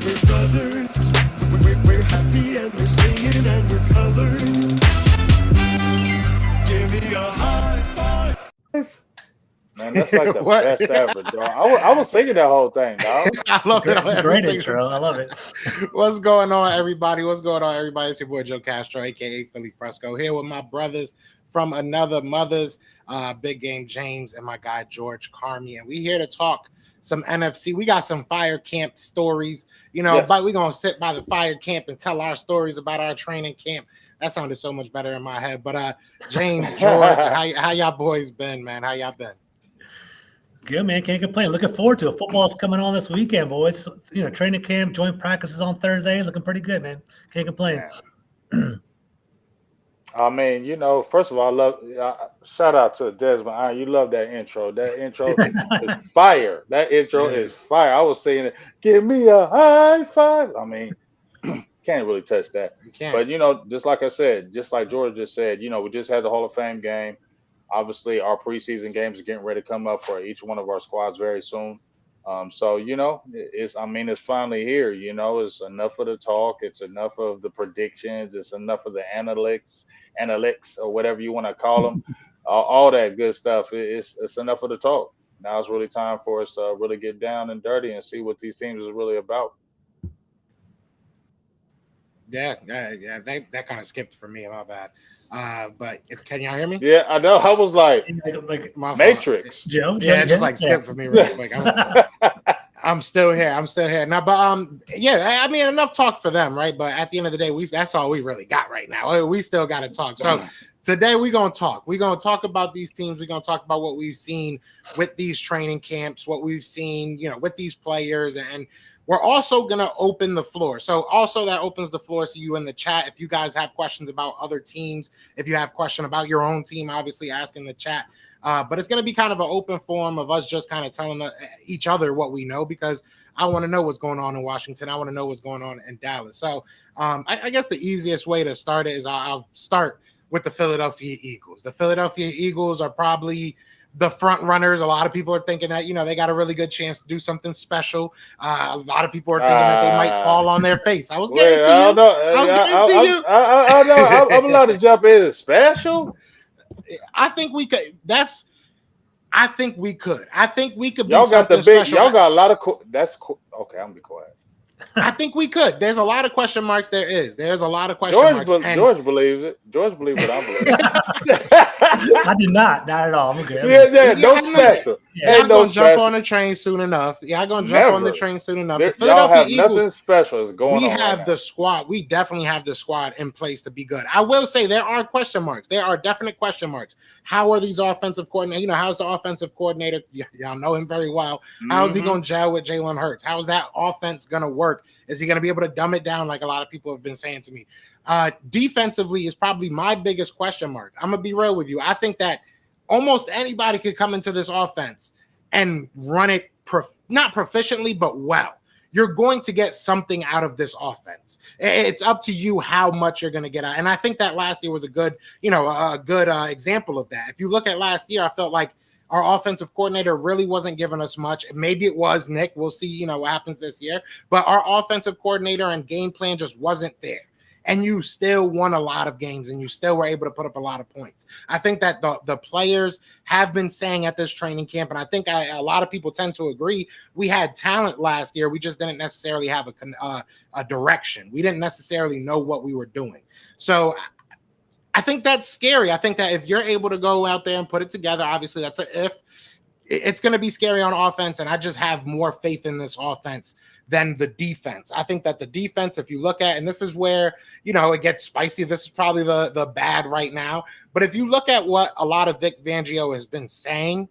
We're brothers, we're happy and we're singing and we're colored. Give me a high five. Man, that's like the What? best ever, dog. I was singing that whole thing, dog. I love it. It's a great intro. I love it. What's going on, everybody? What's going on, everybody? It's your boy Joe Castro, aka Philly Fresco, here with my brothers from another mother's, Big Game James and my guy George Carmi, and we here to talk some NFC. We got some fire camp stories, Yes. but we're gonna sit by the fire camp and tell our stories about our training camp. That sounded so much better in my head. But James, George, how y'all boys been, man? How y'all been? Good, man. Can't complain. Looking forward to it. Football's coming on this weekend, boys. Training camp, joint practices on Thursday. Looking pretty good, man. Can't complain. Yeah. I mean, first of all, I love shout out to Desmond Iron. You love that intro. That intro is fire. That intro is fire. I was saying it. Give me a high five. I mean, can't really touch that. You can't. But just like I said, just like George just said, we just had the Hall of Fame game. Obviously, our preseason games are getting ready to come up for each one of our squads very soon. So it's finally here. It's enough of the talk. It's enough of the predictions. It's enough of the analytics or whatever you want to call them. All that good stuff. It's enough of the talk. Now it's really time for us to really get down and dirty and see what these teams is really about. Yeah, that kind of skipped for me. My bad. But can y'all hear me? Yeah, I know. I was like My fault. Matrix. Joe, Yeah, just like skip for me real quick. I'm still here. Now, but I mean, enough talk for them, right? But at the end of the day, that's all we really got right now. We still got to talk. So today we're gonna talk. We're gonna talk about these teams. We're gonna talk about what we've seen with these training camps, what we've seen, with these players, and we're also going to open the floor. So also that opens the floor to you in the chat. If you guys have questions about other teams, if you have question about your own team, obviously ask in the chat. But it's going to be kind of an open forum of us just kind of telling each other what we know, because I want to know what's going on in Washington. I want to know what's going on in Dallas. So I guess the easiest way to start it is I'll start with the Philadelphia Eagles. The Philadelphia Eagles are probably the front runners. A lot of people are thinking that, they got a really good chance to do something special. A lot of people are thinking that they might fall on their face. I was getting to you. I know. I'm allowed to jump in. Special? I think we could. I think we could. I think we could. Y'all got the big. Special. Y'all got a lot of. That's cool. Okay, I'm gonna be quiet. I think we could. There's a lot of question marks. There's a lot of question marks. George believes it. George believes what I believe. I do not at all. I'm okay. No special. Y'all gonna jump on the train soon enough. Y'all gonna jump on the train soon enough. Y'all have nothing special is going on. We have the squad. We definitely have the squad in place to be good. I will say there are question marks. There are definite question marks. How are these offensive coordinators? How's the offensive coordinator? Y'all know him very well. How's he gonna gel with Jalen Hurts? How's that offense gonna work? Is he going to be able to dumb it down like a lot of people have been saying to me? Defensively is probably my biggest question mark. I'm going to be real with you. I think that almost anybody could come into this offense and run it not proficiently, but well. You're going to get something out of this offense. It's up to you how much you're going to get out. And I think that last year was a good, example of that. If you look at last year, I felt like our offensive coordinator really wasn't giving us much. Maybe it was Nick. We'll see, what happens this year. But our offensive coordinator and game plan just wasn't there. And you still won a lot of games, and you still were able to put up a lot of points. I think that the players have been saying at this training camp, and I think a lot of people tend to agree, we had talent last year. We just didn't necessarily have a direction. We didn't necessarily know what we were doing. So I think that's scary. I think that if you're able to go out there and put it together, obviously that's a if. It's going to be scary on offense, and I just have more faith in this offense than the defense. I think that the defense, if you look at, and this is where, it gets spicy. This is probably the bad right now. But if you look at what a lot of Vic Fangio has been saying,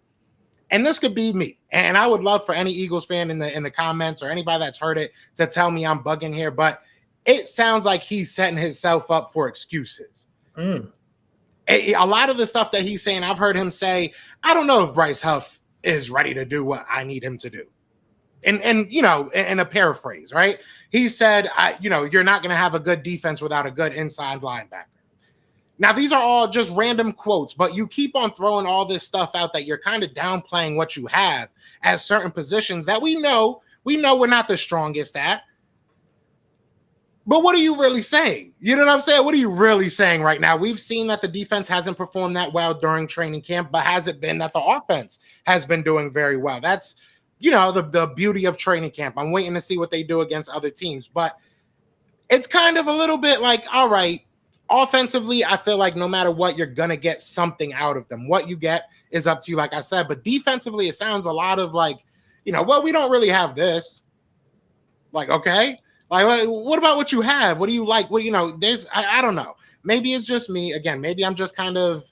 and this could be me, and I would love for any Eagles fan in the comments or anybody that's heard it to tell me I'm bugging here, but it sounds like he's setting himself up for excuses. A lot of the stuff that he's saying, I've heard him say, I don't know if Bryce Huff is ready to do what I need him to do. And you know, in a paraphrase, right? He said, you're not going to have a good defense without a good inside linebacker. Now, these are all just random quotes, but you keep on throwing all this stuff out that you're kind of downplaying what you have at certain positions that we know we're not the strongest at. But what are you really saying? You know what I'm saying? What are you really saying right now? We've seen that the defense hasn't performed that well during training camp, but has it been that the offense has been doing very well? That's, the beauty of training camp. I'm waiting to see what they do against other teams, but it's kind of a little bit like, all right, offensively, I feel like no matter what, you're going to get something out of them. What you get is up to you, like I said, but defensively, it sounds a lot of like, well, we don't really have this. Like, okay. Like, what about what you have? What do you like? Well, I don't know. Maybe it's just me. Again, maybe I'm just kind of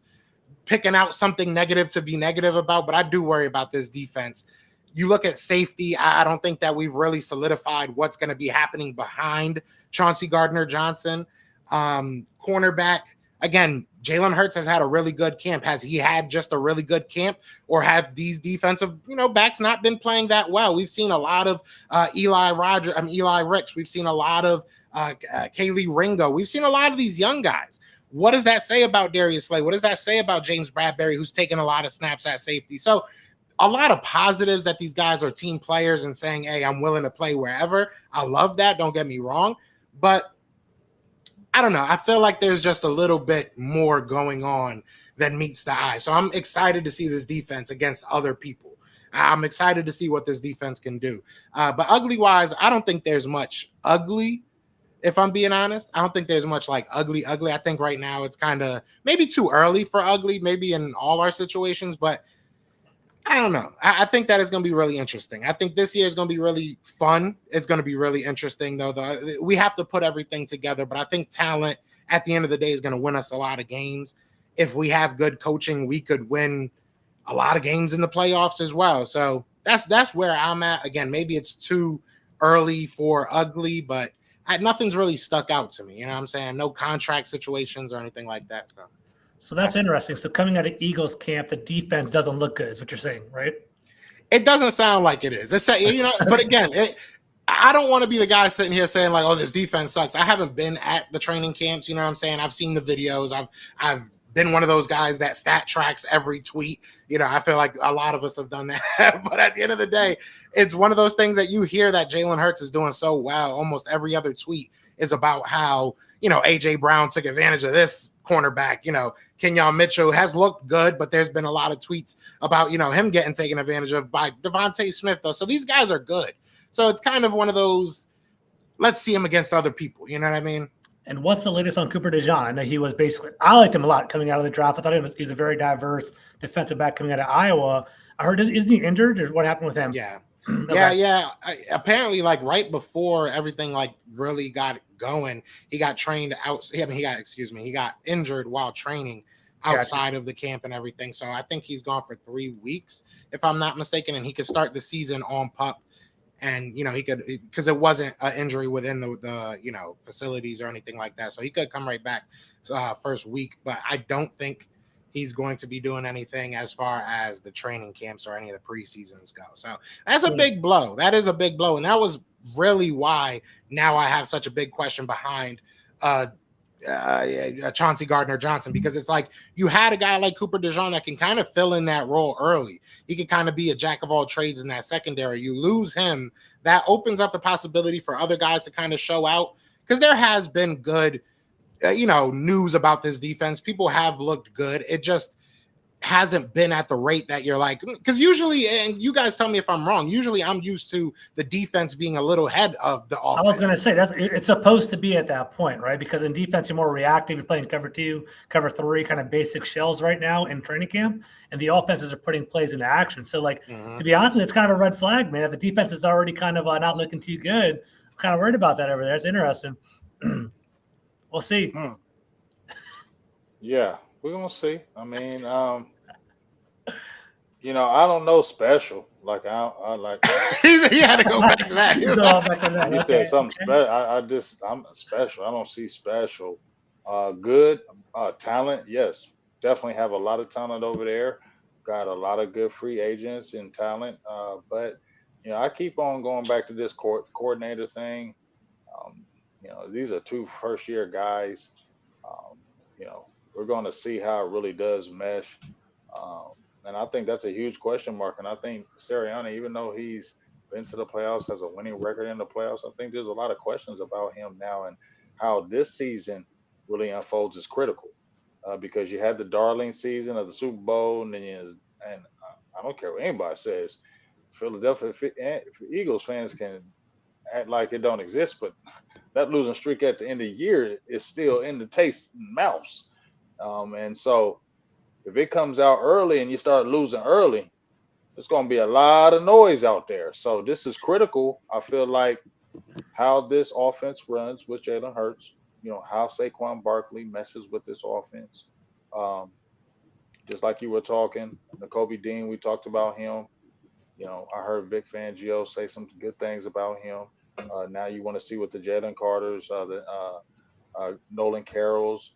picking out something negative to be negative about, but I do worry about this defense. You look at safety, I don't think that we've really solidified what's going to be happening behind Chauncey Gardner-Johnson. Cornerback, again, Jalen Hurts has had a really good camp. Has he had just a really good camp, or have these defensive, backs not been playing that well? We've seen a lot of Eli Ricks. We've seen a lot of Kaylee Ringo. We've seen a lot of these young guys. What does that say about Darius Slay? What does that say about James Bradbury, who's taken a lot of snaps at safety? So a lot of positives that these guys are team players and saying, hey, I'm willing to play wherever. I love that. Don't get me wrong. But I don't know. I feel like there's just a little bit more going on than meets the eye. So I'm excited to see this defense against other people. I'm excited to see what this defense can do. But ugly-wise, I don't think there's much ugly, if I'm being honest. I don't think there's much like ugly. I think right now it's kind of maybe too early for ugly, maybe in all our situations, but I don't know. I think that is going to be really interesting. I think this year is going to be really fun. It's going to be really interesting, though. We have to put everything together, but I think talent at the end of the day is going to win us a lot of games. If we have good coaching, we could win a lot of games in the playoffs as well. So that's where I'm at. Again, maybe it's too early for ugly, but nothing's really stuck out to me. You know what I'm saying? No contract situations or anything like that. So that's interesting. So coming out of Eagles camp, the defense doesn't look good, is what you're saying, right? It doesn't sound like it is. It's but again, I don't want to be the guy sitting here saying like, "Oh, this defense sucks." I haven't been at the training camps. You know what I'm saying? I've seen the videos. I've been one of those guys that stat tracks every tweet. I feel like a lot of us have done that. But at the end of the day, it's one of those things that you hear that Jalen Hurts is doing so well. Almost every other tweet is about how AJ Brown took advantage of this cornerback. Kenyon Mitchell has looked good, but there's been a lot of tweets about, him getting taken advantage of by Devontae Smith, though. So these guys are good. So it's kind of one of those, let's see him against other people. You know what I mean? And what's the latest on Cooper DeJean? I know he was I liked him a lot coming out of the draft. I thought he's a very diverse defensive back coming out of Iowa. I heard, isn't he injured? Or what happened with him? Yeah. Okay. Yeah. Apparently, like right before everything like really got going, he got trained out. He got injured while training outside of the camp and everything. So I think he's gone for 3 weeks, if I'm not mistaken, and he could start the season on PUP. And he could, because it wasn't an injury within the facilities or anything like that. So he could come right back first week. But I don't think he's going to be doing anything as far as the training camps or any of the preseasons go. So that's a big blow. That is a big blow. And that was really why now I have such a big question behind Chauncey Gardner-Johnson, because it's like you had a guy like Cooper DeJean that can kind of fill in that role early. He can kind of be a jack of all trades in that secondary. You lose him, that opens up the possibility for other guys to kind of show out, because there has been good news about this defense. People have looked good. It just hasn't been at the rate that you're like, because usually, and you guys tell me if I'm wrong, usually I'm used to the defense being a little ahead of the offense. I was going to say it's supposed to be at that point, right? Because in defense, you're more reactive. You're playing cover 2, cover 3, kind of basic shells right now in training camp, and the offenses are putting plays into action. So, to be honest with you, it's kind of a red flag, man. If the defense is already kind of not looking too good, I'm kind of worried about that over there. It's interesting. We'll see. Yeah, we're gonna see. I mean, I don't know special. Like I like He had to go back to that. He's all back on that. you Okay, said something okay. special. I'm special. I don't see special. Good talent. Yes, definitely have a lot of talent over there. Got a lot of good free agents and talent. But I keep on going back to this coordinator thing. Um, these are two first year guys. Um, we're going to see how it really does mesh. Um, and I think that's a huge question mark. And I think Sirianni, even though he's been to the playoffs, has a winning record in the playoffs, I think there's a lot of questions about him now, and how this season really unfolds is critical. Because you had the darling season of the Super Bowl, and then I don't care what anybody says, Philadelphia Eagles fans can act like it don't exist, but that losing streak at the end of the year is still in the taste mouths. And so if it comes out early and you start losing early, there's going to be a lot of noise out there. So this is critical. I feel like how this offense runs with Jalen Hurts, how Saquon Barkley meshes with this offense. Um, just like you were talking, Nakobe Dean, we talked about him. I heard Vic Fangio say some good things about him. Now you want to see what the Jalen Carters, the Nolan Carrolls,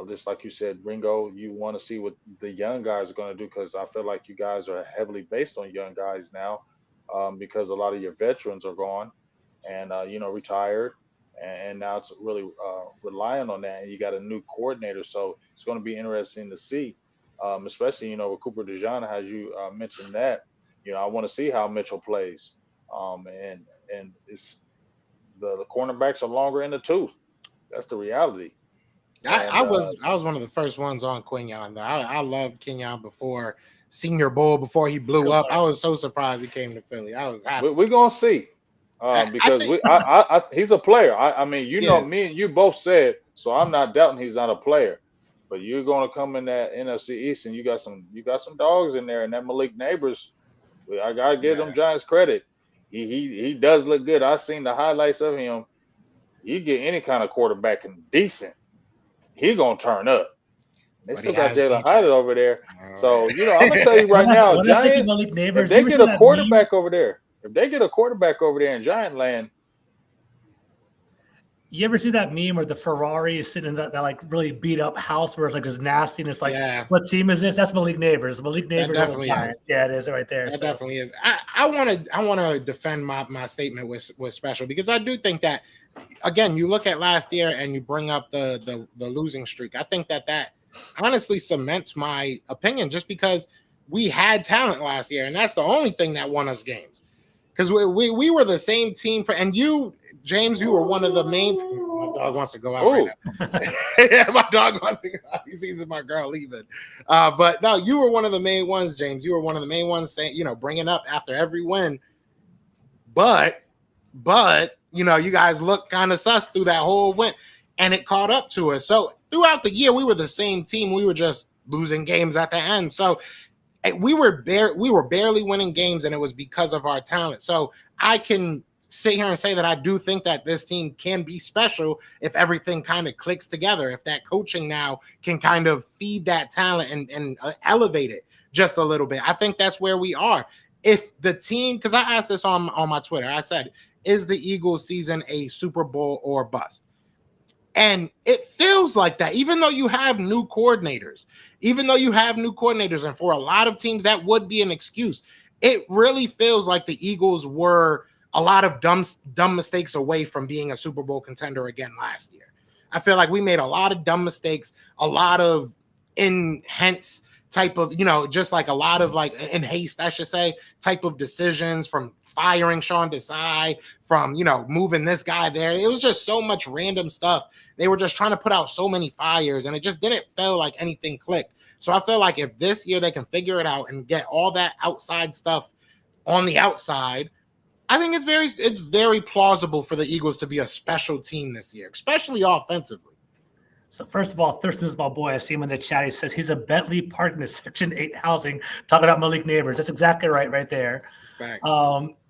just like you said, Ringo, you want to see what the young guys are going to do, because I feel like you guys are heavily based on young guys now, because a lot of your veterans are gone and, retired. And now it's really relying on that. And you got a new coordinator. So it's going to be interesting to see, especially, with Cooper DeJean, as you mentioned that. I want to see how Mitchell plays. And it's the cornerbacks are longer in the tooth. That's the reality. I was one of the first ones on Quinyon. Though I loved Quinyon before Senior Bowl, before he blew up. I was so surprised he came to Philly. I was happy. We're gonna see, because he's a player. I mean, me and you both said, so I'm not doubting he's not a player. But you're gonna come in that NFC East and you got some dogs in there, and that Malik Neighbors. I gotta give them Giants credit. He does look good. I've seen the highlights of him. You get any kind of quarterback and decent, he gonna turn up. They still got Jalen Hyde over there. So I'm gonna tell you right now, Giants. If they get a quarterback over there, in Giant land. You ever see that meme where the Ferrari is sitting in that like really beat up house where it's like this nasty and it's like, what team is this? That's Malik Neighbors. Malik Neighbors. Definitely is. Yeah, it is right there. That definitely is. I want to defend my statement with special, because I do think that, again, you look at last year and you bring up the losing streak. I think that honestly cements my opinion, just because we had talent last year, and that's the only thing that won us games. Because we were the same team and you, James, you were one of the main. My dog wants to go out right now. Yeah, my dog wants to go out. He sees my girl leaving. But no, you were one of the main ones, James. You were one of the main ones saying, bringing up after every win. But you guys looked kind of sus through that whole win, and it caught up to us. So throughout the year, we were the same team. We were just losing games at the end. So we were barely winning games, and it was because of our talent. So I can sit here and say that I do think that this team can be special if everything kind of clicks together, if that coaching now can kind of feed that talent and elevate it just a little bit. I think that's where we are. If the team, because I asked this on my Twitter, I said, is the Eagles season a Super Bowl or bust? And it feels like that, even though you have new coordinators, and for a lot of teams, that would be an excuse. It really feels like the Eagles were a lot of dumb mistakes away from being a Super Bowl contender again last year. I feel like we made a lot of dumb mistakes, a lot of hence type of, just like a lot of like in haste, I should say, type of decisions, from firing Sean Desai, from, moving this guy there. It was just so much random stuff. They were just trying to put out so many fires, and it just didn't feel like anything clicked. So I feel like if this year they can figure it out and get all that outside stuff on the outside, I think it's very plausible for the Eagles to be a special team this year, especially offensively. So first of all, Thurston's my boy. I see him in the chat. He says he's a Bentley Park in the Section 8 housing, talking about Malik Neighbors. That's exactly right there. Thanks.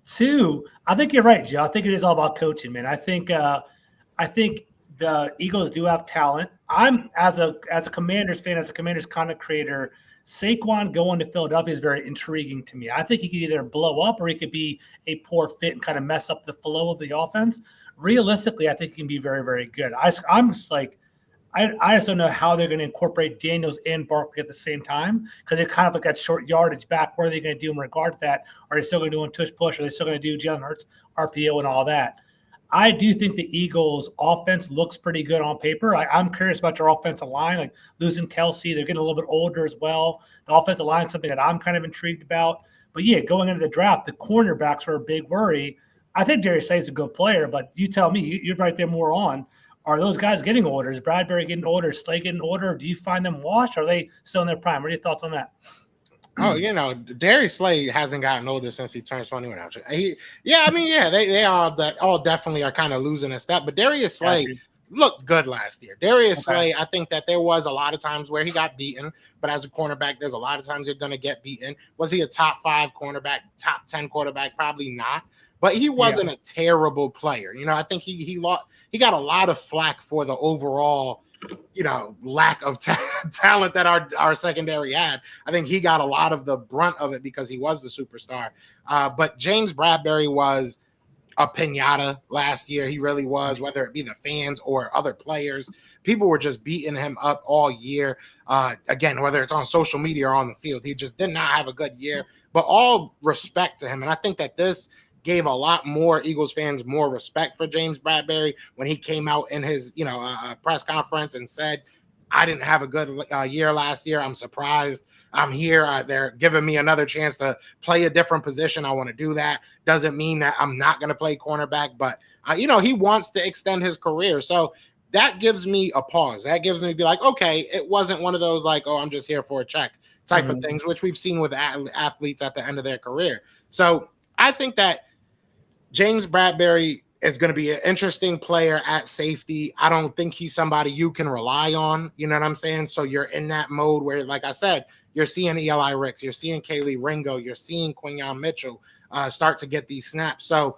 Two, I think you're right, Joe. I think it is all about coaching, man. I think the Eagles do have talent. I'm as a Commanders fan, as a Commanders content creator, Saquon going to Philadelphia is very intriguing to me. I think he could either blow up or he could be a poor fit and kind of mess up the flow of the offense. Realistically, I think he can be very, very good. I'm just like, I just don't know how they're going to incorporate Daniels and Barkley at the same time because they're kind of like that short yardage back. What are they going to do in regard to that? Are they still going to do a tush push? Are they still going to do Jalen Hurts, RPO, and all that? I do think the Eagles' offense looks pretty good on paper. I'm curious about your offensive line, like losing Kelsey. They're getting a little bit older as well. The offensive line is something that I'm kind of intrigued about. But, yeah, going into the draft, the cornerbacks are a big worry. I think Darius Slay is a good player, but you tell me, you're right there more on. Are those guys getting older? Is Bradbury getting older? Is Slay getting older? Do you find them washed? Or are they still in their prime? What are your thoughts on that? Oh, Darius Slay hasn't gotten older since he turned 21. Actually, they all definitely are kind of losing a step. But Darius Slay looked good last year. Darius Slay, I think that there was a lot of times where he got beaten, but as a cornerback, there's a lot of times you're going to get beaten. Was he a top 5 cornerback, top 10 quarterback? Probably not. But he wasn't a terrible player. I think he got a lot of flack for the overall lack of talent that our secondary had. I think he got a lot of the brunt of it because he was the superstar. But James Bradbury was a pinata last year. He really was, whether it be the fans or other players. People were just beating him up all year. Again, whether it's on social media or on the field, he just did not have a good year. But all respect to him. And I think that this gave a lot more Eagles fans more respect for James Bradbury when he came out in his, press conference and said, I didn't have a good year last year. I'm surprised. I'm here. They're giving me another chance to play a different position. I want to do that. Doesn't mean that I'm not going to play cornerback, but, he wants to extend his career. So that gives me a pause. That gives me to be like, okay, it wasn't one of those like, oh, I'm just here for a check type of things, which we've seen with athletes at the end of their career. So I think that James Bradbury is going to be an interesting player at safety. I don't think he's somebody you can rely on. You know what I'm saying? So you're in that mode where, like I said, you're seeing Eli Ricks, you're seeing Kaylee Ringo, you're seeing Quinyon Mitchell start to get these snaps. So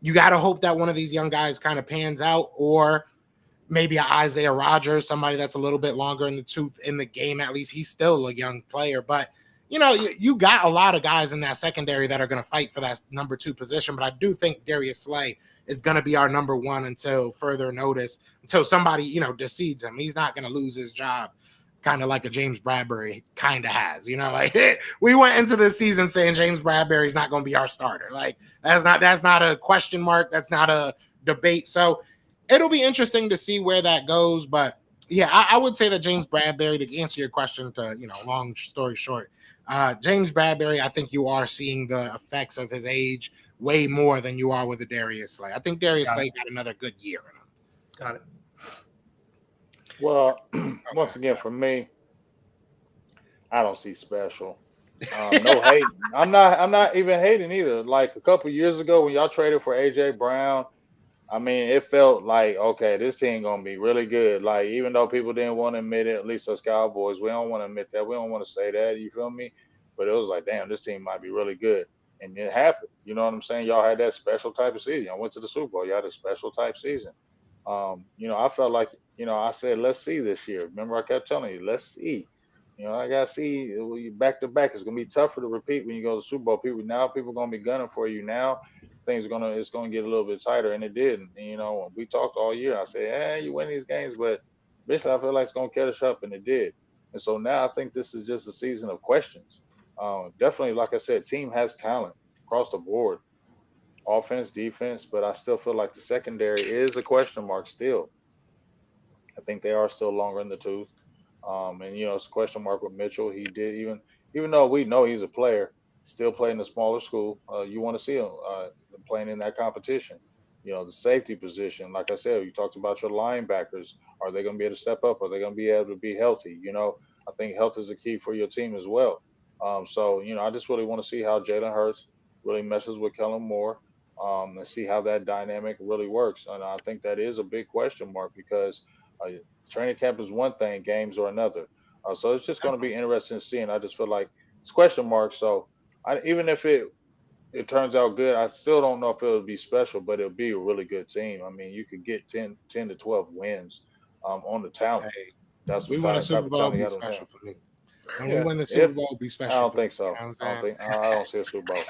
you got to hope that one of these young guys kind of pans out, or maybe an Isaiah Rodgers, somebody that's a little bit longer in the tooth in the game. At least he's still a young player, but you got a lot of guys in that secondary that are going to fight for that number 2 position. But I do think Darius Slay is going to be our number 1 until further notice, until somebody, decedes him. He's not going to lose his job, kind of like a James Bradbury kind of has. We went into the season saying James Bradbury is not going to be our starter. Like that's not a question mark. That's not a debate. So it'll be interesting to see where that goes. But yeah, I would say that James Bradbury, to answer your question, long story short, James Bradbury, I think you are seeing the effects of his age way more than you are with the Darius Slay. I think Darius Slay got another good year in him. Got it. Well, once again, for me, I don't see special. No hate. I'm not even hating either. Like a couple years ago when y'all traded for AJ Brown, I mean, it felt like, okay, this team gonna be really good. Like, even though people didn't want to admit it, at least us Cowboys, we don't want to admit that. We don't want to say that. You feel me? But it was like, damn, this team might be really good, and it happened. You know what I'm saying? Y'all had that special type of season. I went to the Super Bowl. Y'all had a special type season. I felt like, I said, let's see this year. Remember, I kept telling you, let's see. I gotta see back to back. It's gonna be tougher to repeat when you go to the Super Bowl. People are gonna be gunning for you now. It's gonna get a little bit tighter, and it did. And, we talked all year. I said, you win these games, but basically I feel like it's gonna catch up, and it did. And so now I think this is just a season of questions. Definitely, like I said, team has talent across the board, offense, defense, but I still feel like the secondary is a question mark still. I think they are still longer in the tooth. It's a question mark with Mitchell. He did even though we know he's a player, still playing a smaller school. You want to see him playing in that competition. The safety position, like I said, you talked about your linebackers. Are they going to be able to step up? Are they going to be able to be healthy? I think health is a key for your team as well. I just really want to see how Jalen Hurts really meshes with Kellen Moore, and see how that dynamic really works. And I think that is a big question mark because training camp is one thing, games are another. So it's just going to be interesting to see. And I just feel like it's question marks. So even if it turns out good, I still don't know if it'll be special, but it'll be a really good team. I mean, you could get 10 to 12 wins on the talent. Hey, That's we what won a type Super of Bowl. talent Be you got on special them. for me. When we Yeah, win the Super if Bowl, it'll be I special don't for me. think You know so. what I'm I don't saying? think I don't see a Super Bowl.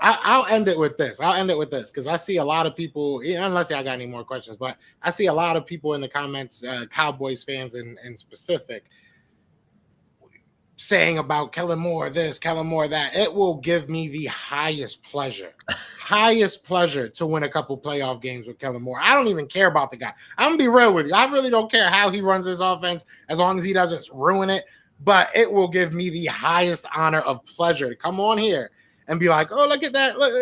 I'll end it with this. I'll end it with this because I see a lot of people, unless y'all got any more questions, but I see a lot of people in the comments, Cowboys fans in specific, saying about Kellen Moore this, Kellen Moore that. It will give me the highest pleasure to win a couple playoff games with Kellen Moore. I don't even care about the guy. I'm gonna be real with you. I really don't care how he runs his offense as long as he doesn't ruin it. But it will give me the highest honor of pleasure to come on here and be like, "Oh, look at that! Look,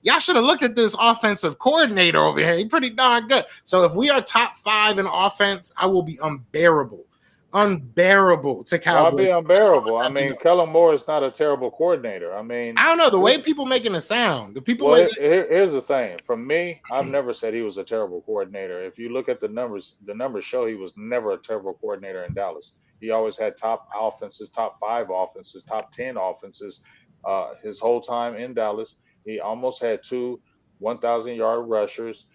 y'all should have looked at this offensive coordinator over here. He's pretty darn good." So if we are top 5 in offense, I will be unbearable to Why be Cowboys. unbearable? I Let me mean, know. Kellen Moore is not a terrible coordinator. I mean, I don't know the way this. people making it sound. The people Well, way here's the thing. From me, I've never said he was a terrible coordinator. If you look at the numbers show he was never a terrible coordinator in Dallas. He always had top offenses, top 5 offenses, top 10 offenses. His whole time in Dallas, he almost had 2 1,000-yard rushers.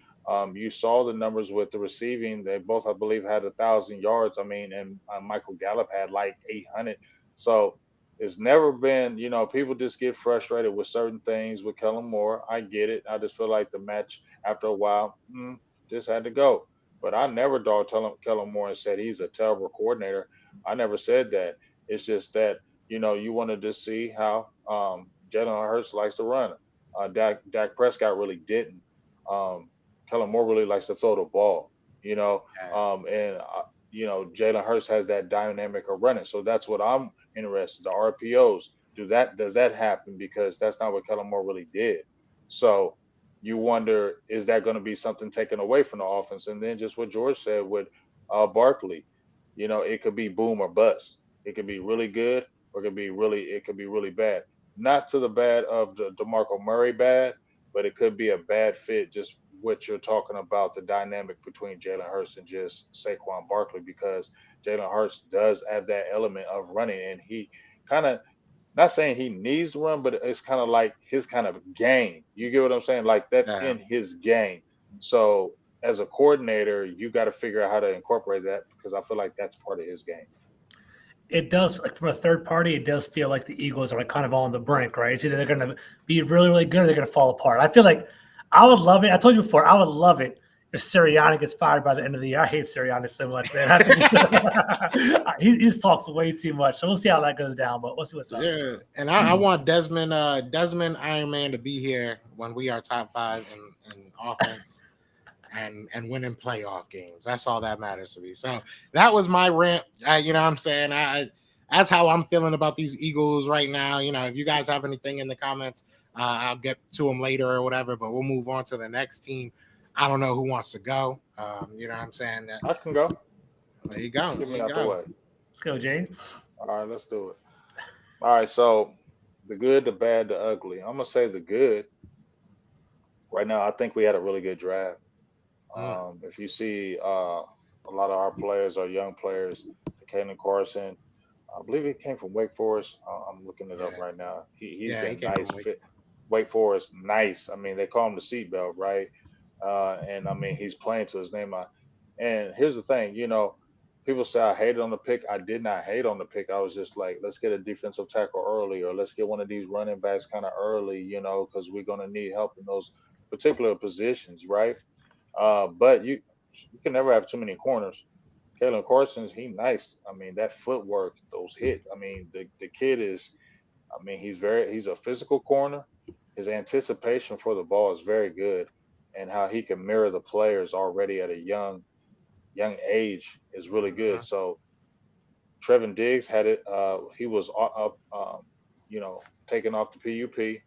You saw the numbers with the receiving. They both, I believe, had 1,000 yards. I mean, and Michael Gallup had like 800. So it's never been, people just get frustrated with certain things with Kellen Moore. I get it. I just feel like the match after a while just had to go. But I never dogged Kellen Moore and said he's a terrible coordinator. I never said that. It's just that, you wanted to see how Jalen Hurts likes to run. Dak Prescott really didn't. Um, Kellen Moore really likes to throw the ball, you know, and, Jalen Hurts has that dynamic of running. So that's what I'm interested. The RPOs, does that happen? Because that's not what Kellen Moore really did. So you wonder, is that going to be something taken away from the offense? And then just what George said with Barkley, it could be boom or bust. It could be really good, or it could be really bad. Not to the bad of the DeMarco Murray bad, but it could be a bad fit. Just what you're talking about, the dynamic between Jalen Hurts and just Saquon Barkley, because Jalen Hurts does have that element of running, and he kind of, not saying he needs to run, but it's kind of like his kind of game. You get what I'm saying? Like that's yeah. in his game. So as a coordinator, you got to figure out how to incorporate that, because I feel like that's part of his game. It does, like, from a third party, it does feel like the Eagles are like kind of on the brink, right? It's either they're going to be really, really good or they're going to fall apart. I feel like I would love it. I told you before, I would love it if Sirianni gets fired by the end of the year. I hate Sirianni so much, man. He just talks way too much. So we'll see how that goes down, but we'll see what's up. Yeah, and I want Desmond Iron Man to be here when we are top 5 in offense and winning playoff games. That's all that matters to me. So that was my rant. You know what I'm saying? That's how I'm feeling about these Eagles right now. If you guys have anything in the comments, I'll get to them later or whatever, but we'll move on to the next team. I don't know who wants to go. You know what I'm saying? I can go. There you go. Get There me you out the go. way. Let's go, Jay. All right, let's do it. All right, so the good, the bad, the ugly. I'm gonna say the good. Right now, I think we had a really good draft. If you see, a lot of our players are young players. Caden Carson, I believe he came from Wake Forest. I'm looking it up Yeah. right now. He's Yeah, he been came nice from Wake. fit. Wake Forest, nice. I mean, they call him the seatbelt, right? And I mean, he's playing to his name. And here's the thing, people say I hated on the pick. I did not hate on the pick. I was just like, let's get a defensive tackle early, or let's get one of these running backs kind of early, because we're going to need help in those particular positions, right? But you can never have too many corners. Kalen Carson's, he nice. I mean, that footwork, those hit. I mean, the kid is. I mean, he's a physical corner. His anticipation for the ball is very good, and how he can mirror the players already at a young age is really good. Mhm. So Trevin Diggs had it. He was up, taken off the PUP.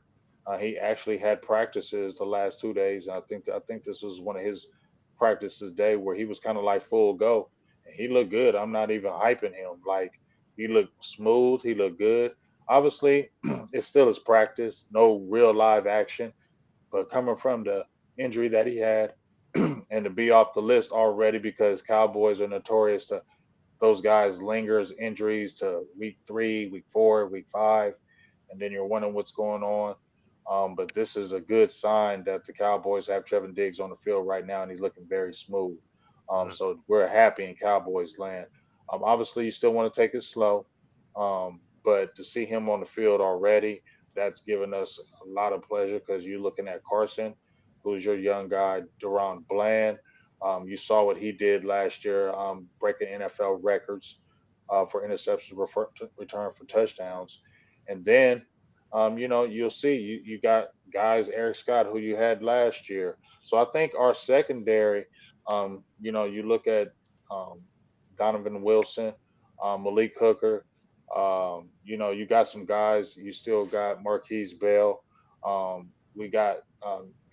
He actually had practices the last 2 days. And I think this was one of his practices day where he was kind of like full go, and he looked good. I'm not even hyping him. Like, he looked smooth. He looked good. Obviously, it's still his practice. No real live action, but coming from the injury that he had, and to be off the list already, because Cowboys are notorious to those guys lingers injuries to week 3, week 4, week 5, and then you're wondering what's going on. But this is a good sign that the Cowboys have Trevin Diggs on the field right now, and he's looking very smooth. Mhm. So we're happy in Cowboys land. Obviously, you still want to take it slow. But to see him on the field already, that's given us a lot of pleasure because you're looking at Carson, who's your young guy, Deron Bland. You saw what he did last year, breaking NFL records for interceptions, return for touchdowns. And then, you'll see you got guys, Eric Scott, who you had last year. So I think our secondary, you look at um, Donovan Wilson, Malik Hooker. You got some guys. You still got Marquise Bell. We got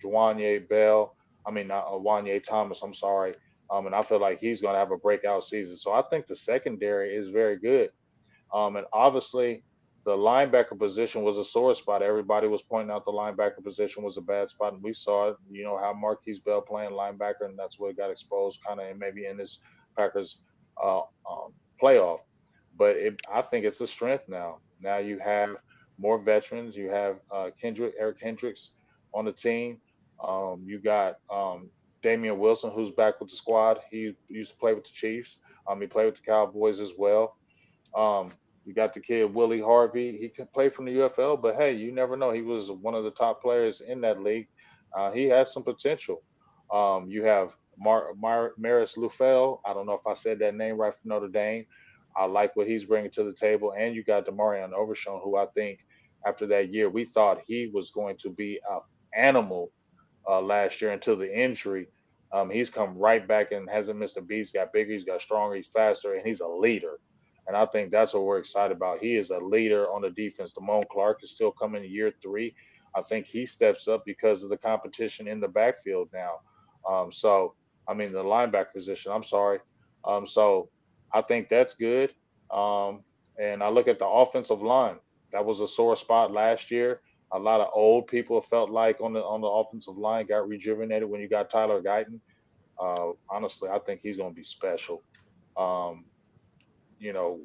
Juanye Bell. I mean, not Wanye Thomas. I'm sorry. And I feel like he's going to have a breakout season. So I think the secondary is very good. And obviously, the linebacker position was a sore spot. Everybody was pointing out the linebacker position was a bad spot, and we saw it. You know how Marquise Bell playing linebacker, and that's what got exposed, kind of maybe in this Packers uh, um, playoff. But I think it's a strength now. Now you have more veterans. You have Eric Hendricks on the team. You got Damian Wilson, who's back with the squad. He used to play with the Chiefs. He played with the Cowboys as well. Um, you got the kid Willie Harvey. He can play from the UFL, but hey, you never know. He was one of the top players in that league. He has some potential. You have Maris Lufel. I don't know if I said that name right from Notre Dame. I like what he's bringing to the table, and you got Demarion Overshown, who I think after that year we thought he was going to be an animal last year until the injury. He's come right back and hasn't missed a beat. He's got bigger, he's got stronger, he's faster, and he's a leader. And I think that's what we're excited about. He is a leader on the defense. Damone Clark is still coming in year 3. I think he steps up because of the competition in the backfield now. I mean, the linebacker position, I'm sorry. So I think that's good. And I look at the offensive line. That was a sore spot last year. A lot of old people felt like on the offensive line got rejuvenated when you got Tyler Guyton. Honestly, I think he's going to be special. Um,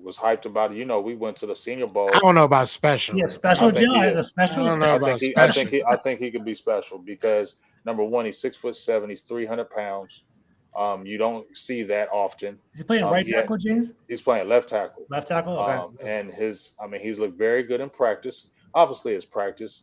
was hyped about it. We went to the Senior I Bowl. don't know about special. Yeah, I special think he John, the is. I special. don't know I think about he. I special. think he. I think he could be special because number one, he's 6'7". He's 300 pounds. You don't see that often. Is he playing right He had, tackle, James? he's playing left tackle. Left tackle. Okay. And he's looked very good in practice. Obviously, it's practice.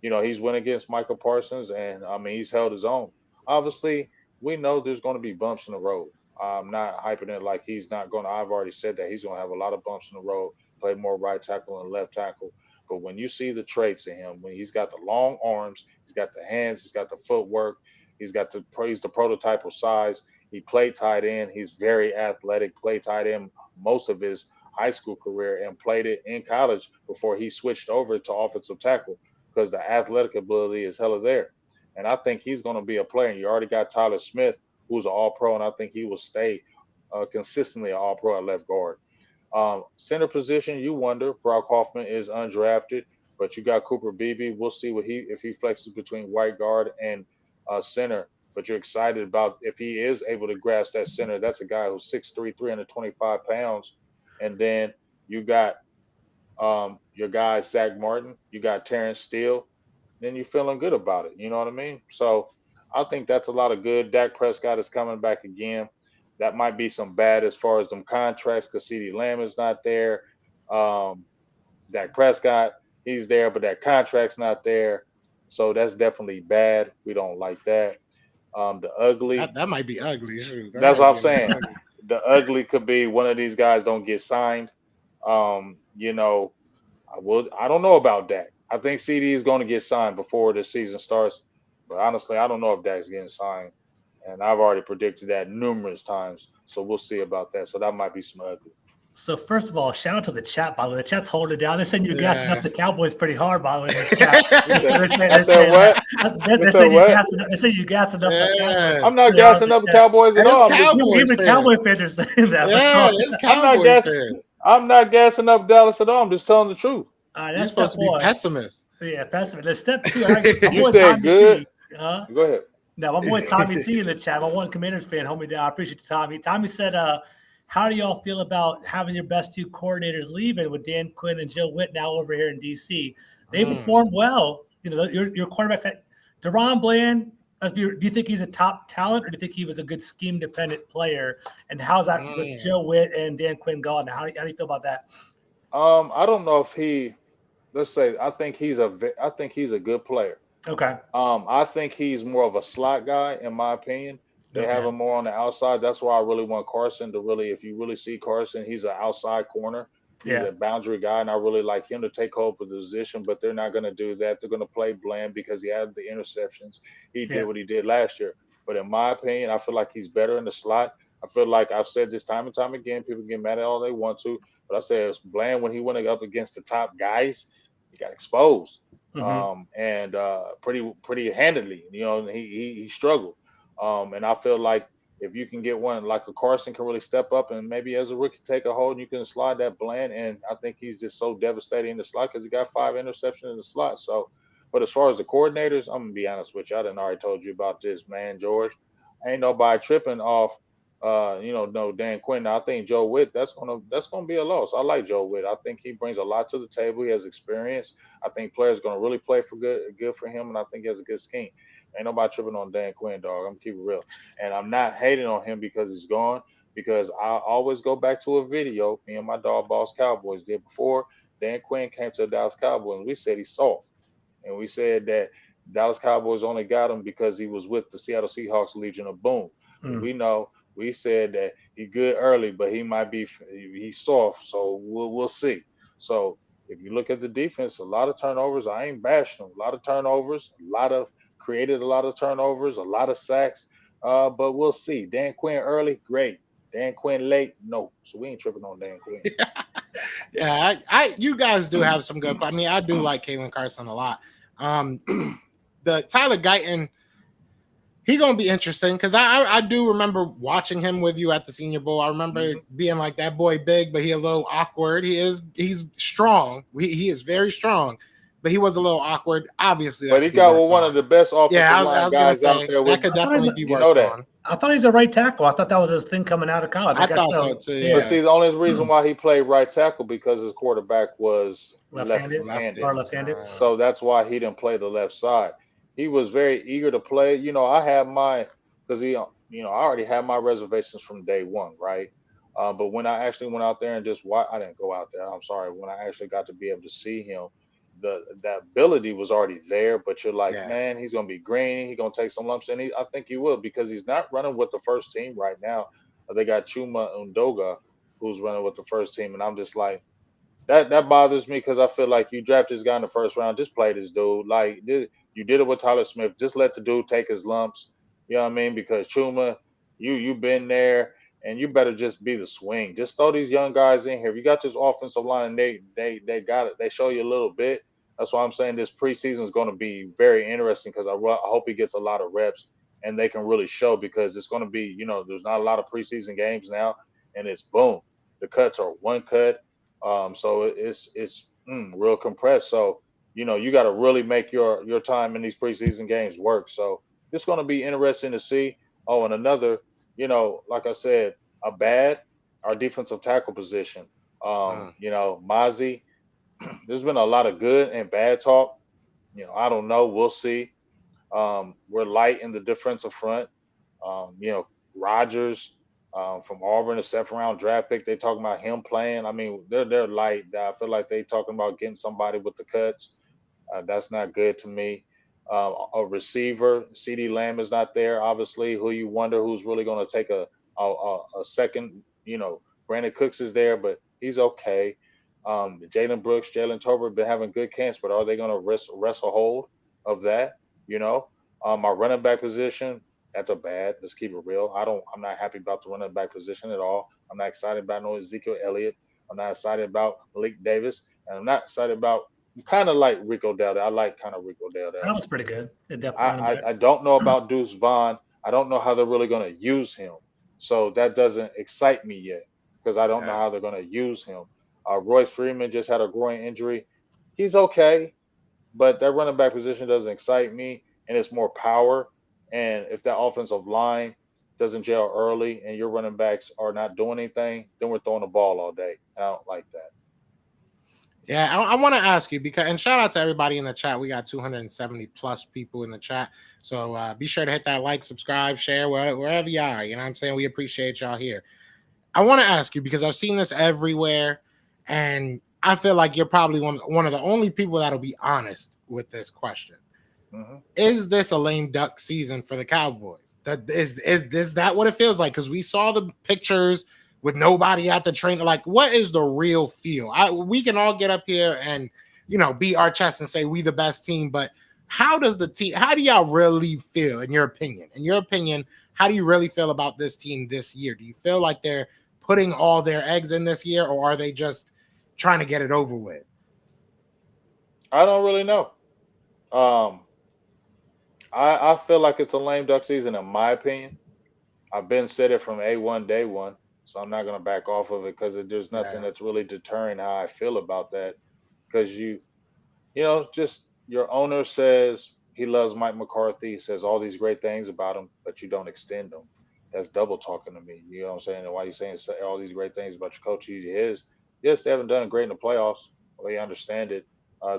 He's went against Michael Parsons, and I mean, he's held his own. Obviously, we know there's going to be bumps in the road. I'm not hyping it like he's not going to. I've already said that he's going to have a lot of bumps in the road, play more right tackle and left tackle. But when you see the traits in him, when he's got the long arms, he's got the hands, he's got the footwork, he's the prototype of size. He played tight end. He's very athletic, played tight end most of his high school career and played it in college before he switched over to offensive tackle because the athletic ability is hella there. And I think he's going to be a player. And you already got Tyler Smith, who's an all-pro, and I think he will stay consistently an all-pro at left guard. Center position, you wonder. Brock Hoffman is undrafted, but you got Cooper Beebe. We'll see if he flexes between right guard and center. But you're excited about if he is able to grasp that center. That's a guy who's 6'3", 325 pounds. And then you got your guy Zach Martin. You got Terrence Steele. Then you're feeling good about it. You know what I mean? So I think that's a lot of good. Dak Prescott is coming back again. That might be some bad as far as them contracts because CeeDee Lamb is not there. Dak Prescott, he's there, but that contract's not there. So that's definitely bad. We don't like that. The ugly. That might be ugly. Shoot. That's what I'm saying. The ugly could be one of these guys don't get signed. I don't know about Dak. I think CD is going to get signed before the season starts. But honestly, I don't know if Dak's getting signed. And I've already predicted that numerous times. So we'll see about that. So that might be some ugly. So first of all, shout out to the chat, by the way. The chat's holding it down. They're saying you're gassing up the Cowboys pretty hard, by the way. In the chat. They're saying you're gassing up the Cowboys. I'm not gassing up the Cowboys at all. Even Cowboy fans are saying that. Yeah, it's Cowboys fans. I'm not gassing up Dallas at all. I'm just telling the truth. You're supposed to be pessimist. Yeah, pessimist. Let's step 2. You said good. Go ahead. Now, my boy Tommy T in the chat, my one Commanders fan, hold me down. I appreciate you, Tommy. Tommy said, how do y'all feel about having your best 2 coordinators leaving with Dan Quinn and Joe Witt now over here in D.C.? They performed well. Your quarterback, Deron Bland, do you think he's a top talent or do you think he was a good scheme-dependent player? And how's that with Joe Witt and Dan Quinn gone now? How do you feel about that? I don't know if he. Let's say I think he's a good player. Okay. I think he's more of a slot guy, in my opinion. They have Okay. him more on the outside. That's why I really want Carson to really, if you really see Carson, he's an outside corner. He's Yeah. a boundary guy, and I really like him to take hold of the position, but they're not going to do that. They're going to play Bland because he had the interceptions. He did Yeah. what he did last year. But in my opinion, I feel like he's better in the slot. I feel like I've said this time and time again. People get mad at all they want to, but I say it's Bland when he went up against the top guys, he got exposed Hmm. and pretty handedly. You know, he struggled, and I feel like if you can get one like a Carson can really step up and maybe as a rookie take a hold, and you can slide that Bland. And I think he's just so devastating in the slot because he got 5 interceptions in the slot. So, but as far as the coordinators, I'm gonna be honest with you. I done already told you about this, man, George. Ain't nobody tripping off. No Dan Quinn. Now, I think Joe Witt. That's gonna be a loss. I like Joe Witt. I think he brings a lot to the table. He has experience. I think players going to really play for good for him, and I think he has a good scheme. Ain't nobody tripping on Dan Quinn, dog. I'm keeping it real, and I'm not hating on him because he's gone. Because I always go back to a video me and my dog Boss Cowboys did before Dan Quinn came to the Dallas Cowboys, and we said he's soft, and we said that Dallas Cowboys only got him because he was with the Seattle Seahawks Legion of Boom. But Mm. we know we said that he good early, but he might be he's soft, so we'll see. So if you look at the defense, a lot of turnovers. I ain't bashing them. A lot of turnovers, created a lot of turnovers, a lot of sacks. But we'll see. Dan Quinn early, great. Dan Quinn late, no. So we ain't tripping on Dan Quinn. Yeah, you guys do have some good. I mean, I do like Kalen Carson a lot. The Tyler Guyton, he gonna be interesting because I do remember watching him with you at the Senior Bowl. I remember being like that boy big, but he a little awkward. He's strong. He is very strong, but he was a little awkward. Obviously, But he got one of the best offensive I line was gonna guys out say there. that could definitely be you worked know that. on. I thought he's a right tackle. I thought that was his thing coming out of college. I thought so too. Yeah. But see, the only reason why he played right tackle because his quarterback was Left-handed. left-handed. So that's why he didn't play the left side. He was very eager to play. You know, I had my because I already had my reservations from day one, right? But when I actually went out there and just I didn't go out there. I'm sorry. When I actually got to be able to see him, that ability was already there. But you're like, man, he's gonna be green. He's gonna take some lumps, and I think he will because he's not running with the first team right now. They got Chuma Undoga who's running with the first team, and I'm just like. That bothers me because I feel like you draft this guy in the first round, just play this dude. Like you did it with Tyler Smith, just let the dude take his lumps. You know what I mean? Because Chuma, you've been there, and you better just be the swing. Just throw these young guys in here. If you got this offensive line, and they got it. They show you a little bit. That's why I'm saying this preseason is going to be very interesting because I hope he gets a lot of reps and they can really show because it's going to be there's not a lot of preseason games now, and it's boom. The cuts are one cut. So it's real compressed. So you got to really make your time in these preseason games work. So it's going to be interesting to see. Oh, and another, like I said, our defensive tackle position. Mozzie. There's been a lot of good and bad talk. I don't know. We'll see. We're light in the defensive front. Rogers from Auburn, a second round draft pick. They talking about him playing. I mean, they're light. I feel like they talking about getting somebody with the cuts. That's not good to me. A receiver, CD Lamb is not there. Obviously, who you wonder who's really going to take a second. Brandon Cooks is there, but he's okay. Jalen Brooks, Jalen Tolbert been having good camps, but are they going to wrestle hold of that? My running back position. That's a bad. Let's keep it real. I'm not happy about the running back position at all. I'm not excited about no Ezekiel Elliott. I'm not excited about Malik Davis, and I'm not excited about kind of like Rico Dowdle. I like kind of Rico Dowdle. That was pretty good. I don't know about Deuce Vaughn. I don't know how they're really going to use him. So that doesn't excite me yet because I don't know how they're going to use him. Royce Freeman just had a groin injury. He's okay, but that running back position doesn't excite me, and it's more power. And if that offensive line doesn't gel early and your running backs are not doing anything, then we're throwing the ball all day. I don't like that. Yeah, I want to ask you and shout out to everybody in the chat. We got 270 plus people in the chat. So be sure to hit that like, subscribe, share, wherever you are. You know what I'm saying? We appreciate y'all here. I want to ask you because I've seen this everywhere. And I feel like you're probably one of the only people that'll be honest with this question. Mhm. Is this a lame duck season for the Cowboys? That is that what it feels like? Because we saw the pictures with nobody at the trainer. Like, what is the real feel? We can all get up here and beat our chest and say we the best team, but how does the team? How do y'all really feel in your opinion? In your opinion, how do you really feel about this team this year? Do you feel like they're putting all their eggs in this year, or are they just trying to get it over with? I don't really know. Um, I feel like it's a lame duck season in my opinion. I've been said it from A1 day one, so I'm not gonna back off of it because there's nothing Yeah. that's really deterring how I feel about that. Because just your owner says he loves Mike McCarthy, says all these great things about him, but you don't extend them. That's double talking to me. You know what I'm saying? And why you saying say all these great things about your coach? He is. Yes, they haven't done great in the playoffs. We understand it.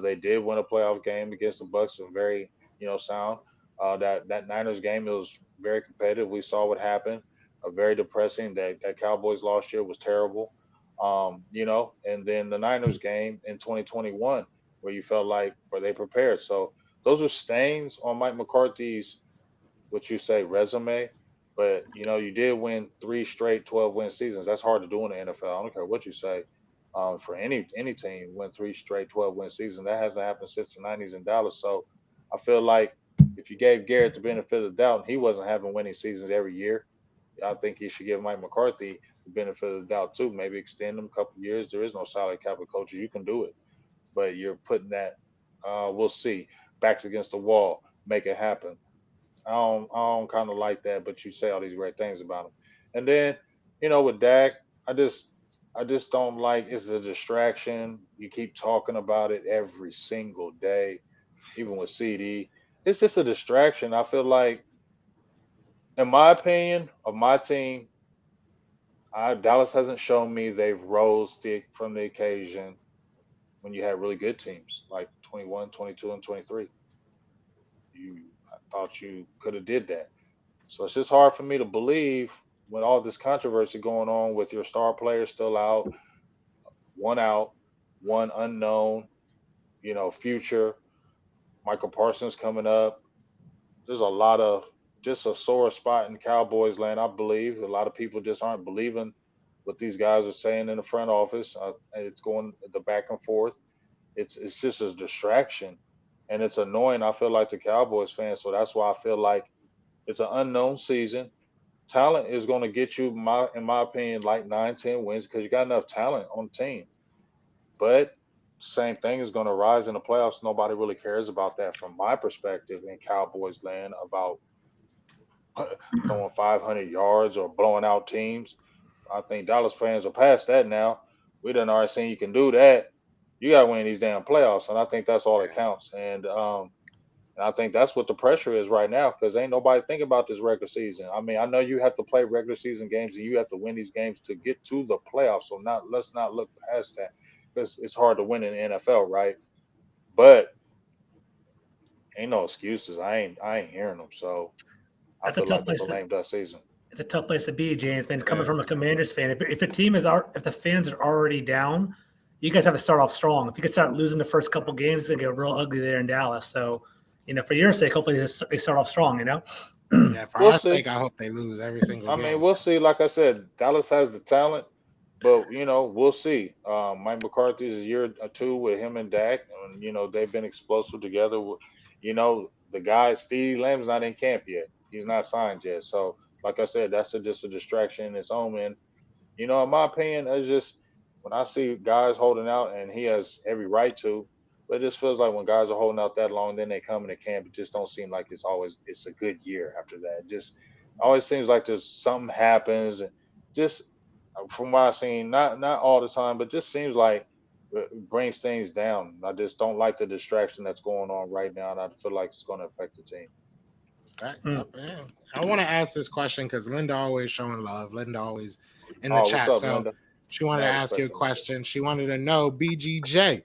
They did win a playoff game against the Bucks, and very sound. That Niners game, it was very competitive. We saw what happened. Very depressing. That Cowboys lost year was terrible. And then the Niners game in 2021 where you felt like were they prepared. So those are stains on Mike McCarthy's what you say resume. But you did win 3 straight 12-win seasons. That's hard to do in the NFL. I don't care what you say. For any team, win 3 straight 12-win seasons. That hasn't happened since the '90s in Dallas. So I feel like if you gave Garrett the benefit of the doubt and he wasn't having winning seasons every year, I think you should give Mike McCarthy the benefit of the doubt too. Maybe extend him a couple of years. There is no salary cap of coaches. You can do it, but you're putting that. We'll see. Backs against the wall. Make it happen. I don't kind of like that, but you say all these great things about him. And then, with Dak, I just I just don't like it's a distraction. You keep talking about it every single day, even with CD. It's just a distraction. I feel like, in my opinion, of my team, Dallas hasn't shown me they've rose from the occasion when you had really good teams like 21, 22, and 23. I thought you could have did that. So it's just hard for me to believe with all this controversy going on with your star players still out, one unknown, future. Michael Parsons coming up. There's a lot of just a sore spot in Cowboys land, I believe. A lot of people just aren't believing what these guys are saying in the front office. It's going the back and forth. It's just a distraction, and it's annoying. I feel like the Cowboys fans, so that's why I feel like it's an unknown season. Talent is going to get you, in my opinion, like 9, 10 wins because you got enough talent on the team. But same thing is going to rise in the playoffs. Nobody really cares about that from my perspective in Cowboys land about throwing 500 yards or blowing out teams. I think Dallas fans are past that now. We done already seen you can do that. You got to win these damn playoffs, and I think that's all that counts. And I think that's what the pressure is right now because ain't nobody thinking about this regular season. I mean, I know you have to play regular season games and you have to win these games to get to the playoffs. So let's not look past that because it's hard to win in the NFL, right? But ain't no excuses. I ain't hearing them. So I That's a feel tough like it's place a to lame duck season. it's a tough place to be, James. Man, coming Yeah. from a Commanders fan, if a team if the fans are already down, you guys have to start off strong. If you could start losing the first couple games, it's gonna get real ugly there in Dallas. So, for your sake, hopefully they start off strong. Yeah, for We'll our see. sake, I hope they lose every single I mean, game. we'll see. Like I said, Dallas has the talent, but we'll see. Mike McCarthy's a year or two with him and Dak, and they've been explosive together. The guy Steve Lamb's not in camp yet. He's not signed yet. So, like I said, that's just a distraction in its own. And in my opinion, it's just when I see guys holding out, and he has every right to, but it just feels like when guys are holding out that long, then they come into camp, it just don't seem like it's a good year after that. It just always seems like there's something happens, and just from what I've seen, not all the time, but just seems like it brings things down. I just don't like the distraction that's going on right now, and I feel like it's going to affect the team. Facts. Mm. Yeah. I want to ask this question because Linda always showing love. Linda always in the Oh, what's chat. up, So Linda? she wanted to Mad ask you a respect, Linda. question. She wanted to know, BGJ,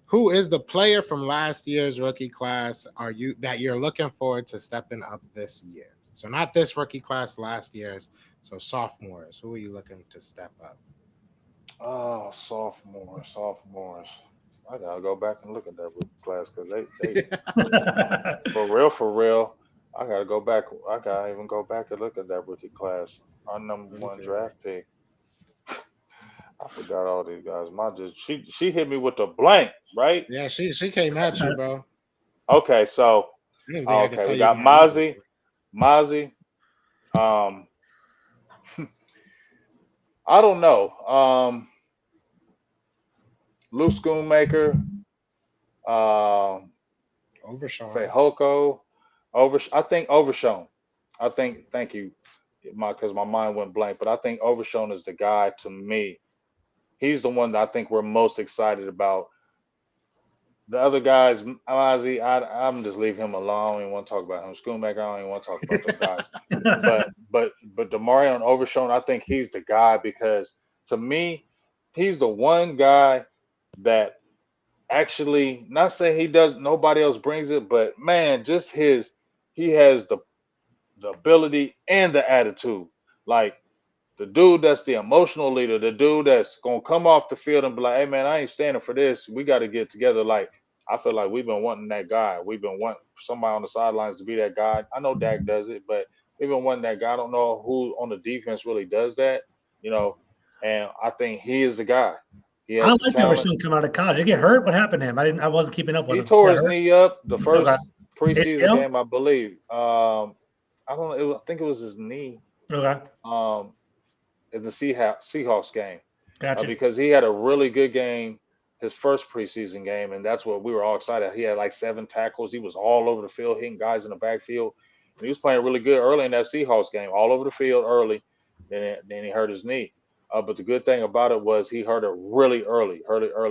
who is the player from last year's rookie class that you're looking forward to stepping up this year? So not this rookie class, last year's. So sophomores, who are you looking to step up? Oh, sophomores. I gotta go back and look at that rookie class because they for real. I gotta go back. I gotta even go back and look at that rookie class. Our number Let me one see. draft pick. I forgot all these guys. My just she hit me with the blank, right? Yeah, she came at you, bro. Okay, so I don't even think I could okay, tell we you got my Eagles. Mozzie. Um, I don't know. Lou Schoonmaker, um, Overshawn. Fehoko, I think Overshown. I think thank you, because my mind went blank. But I think Overshown is the guy to me. He's the one that I think we're most excited about. The other guys, Ozzy, I'm just leave him alone. I don't even want to talk about him. Schoonmaker, I don't even want to talk about them guys. But Demarion Overshown, I think he's the guy because to me, he's the one guy that actually not saying he does nobody else brings it, but man, just he has the ability and the attitude. Like the dude that's the emotional leader, the dude that's gonna come off the field and be like, "Hey man, I ain't standing for this. We got to get together." Like I feel like we've been wanting that guy. We've been wanting somebody on the sidelines to be that guy. I know Dak does it, but we've been wanting that guy. I don't know who on the defense really does that, you know. And I think he is the guy. He I has the like never talent. seen him come out of college. Did he get hurt? What happened to him? I wasn't keeping up with He him. He tore got his hurt. knee up the Okay. first preseason ACL. game, I believe. I don't know. I think it was his knee. Okay. Um, in the Seahawks game Gotcha. because he had a really good game his first preseason game, and that's what we were all excited. He had like 7 tackles. He was all over the field, hitting guys in the backfield. And he was playing really good early in that Seahawks game, all over the field early. Then he hurt his knee. But the good thing about it was he hurt it early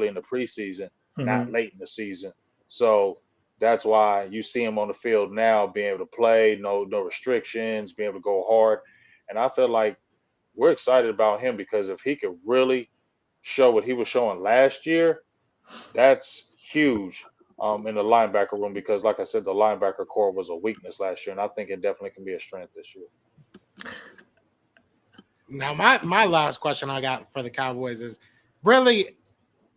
in the preseason, not Hmm. late in the season. So that's why you see him on the field now, being able to play, no restrictions, being able to go hard. And I feel like we're excited about him because if he could really show what he was showing last year, that's huge in the linebacker room because, like I said, the linebacker core was a weakness last year, and I think it definitely can be a strength this year. Now, my last question I got for the Cowboys is really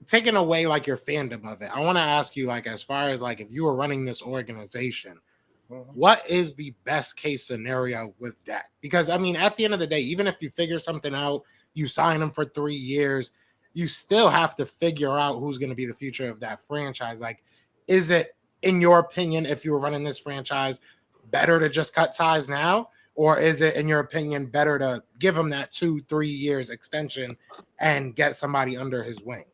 taking away like your fandom of it. I want to ask you, like, as far as like if you were running this organization, Mhm. what is the best case scenario with Dak? Because I mean, at the end of the day, even if you figure something out, you sign him for 3 years, you still have to figure out who's going to be the future of that franchise. Like, is it, in your opinion, if you were running this franchise, better to just cut ties now? Or is it, in your opinion, better to give him that 2-3 years extension and get somebody under his wing?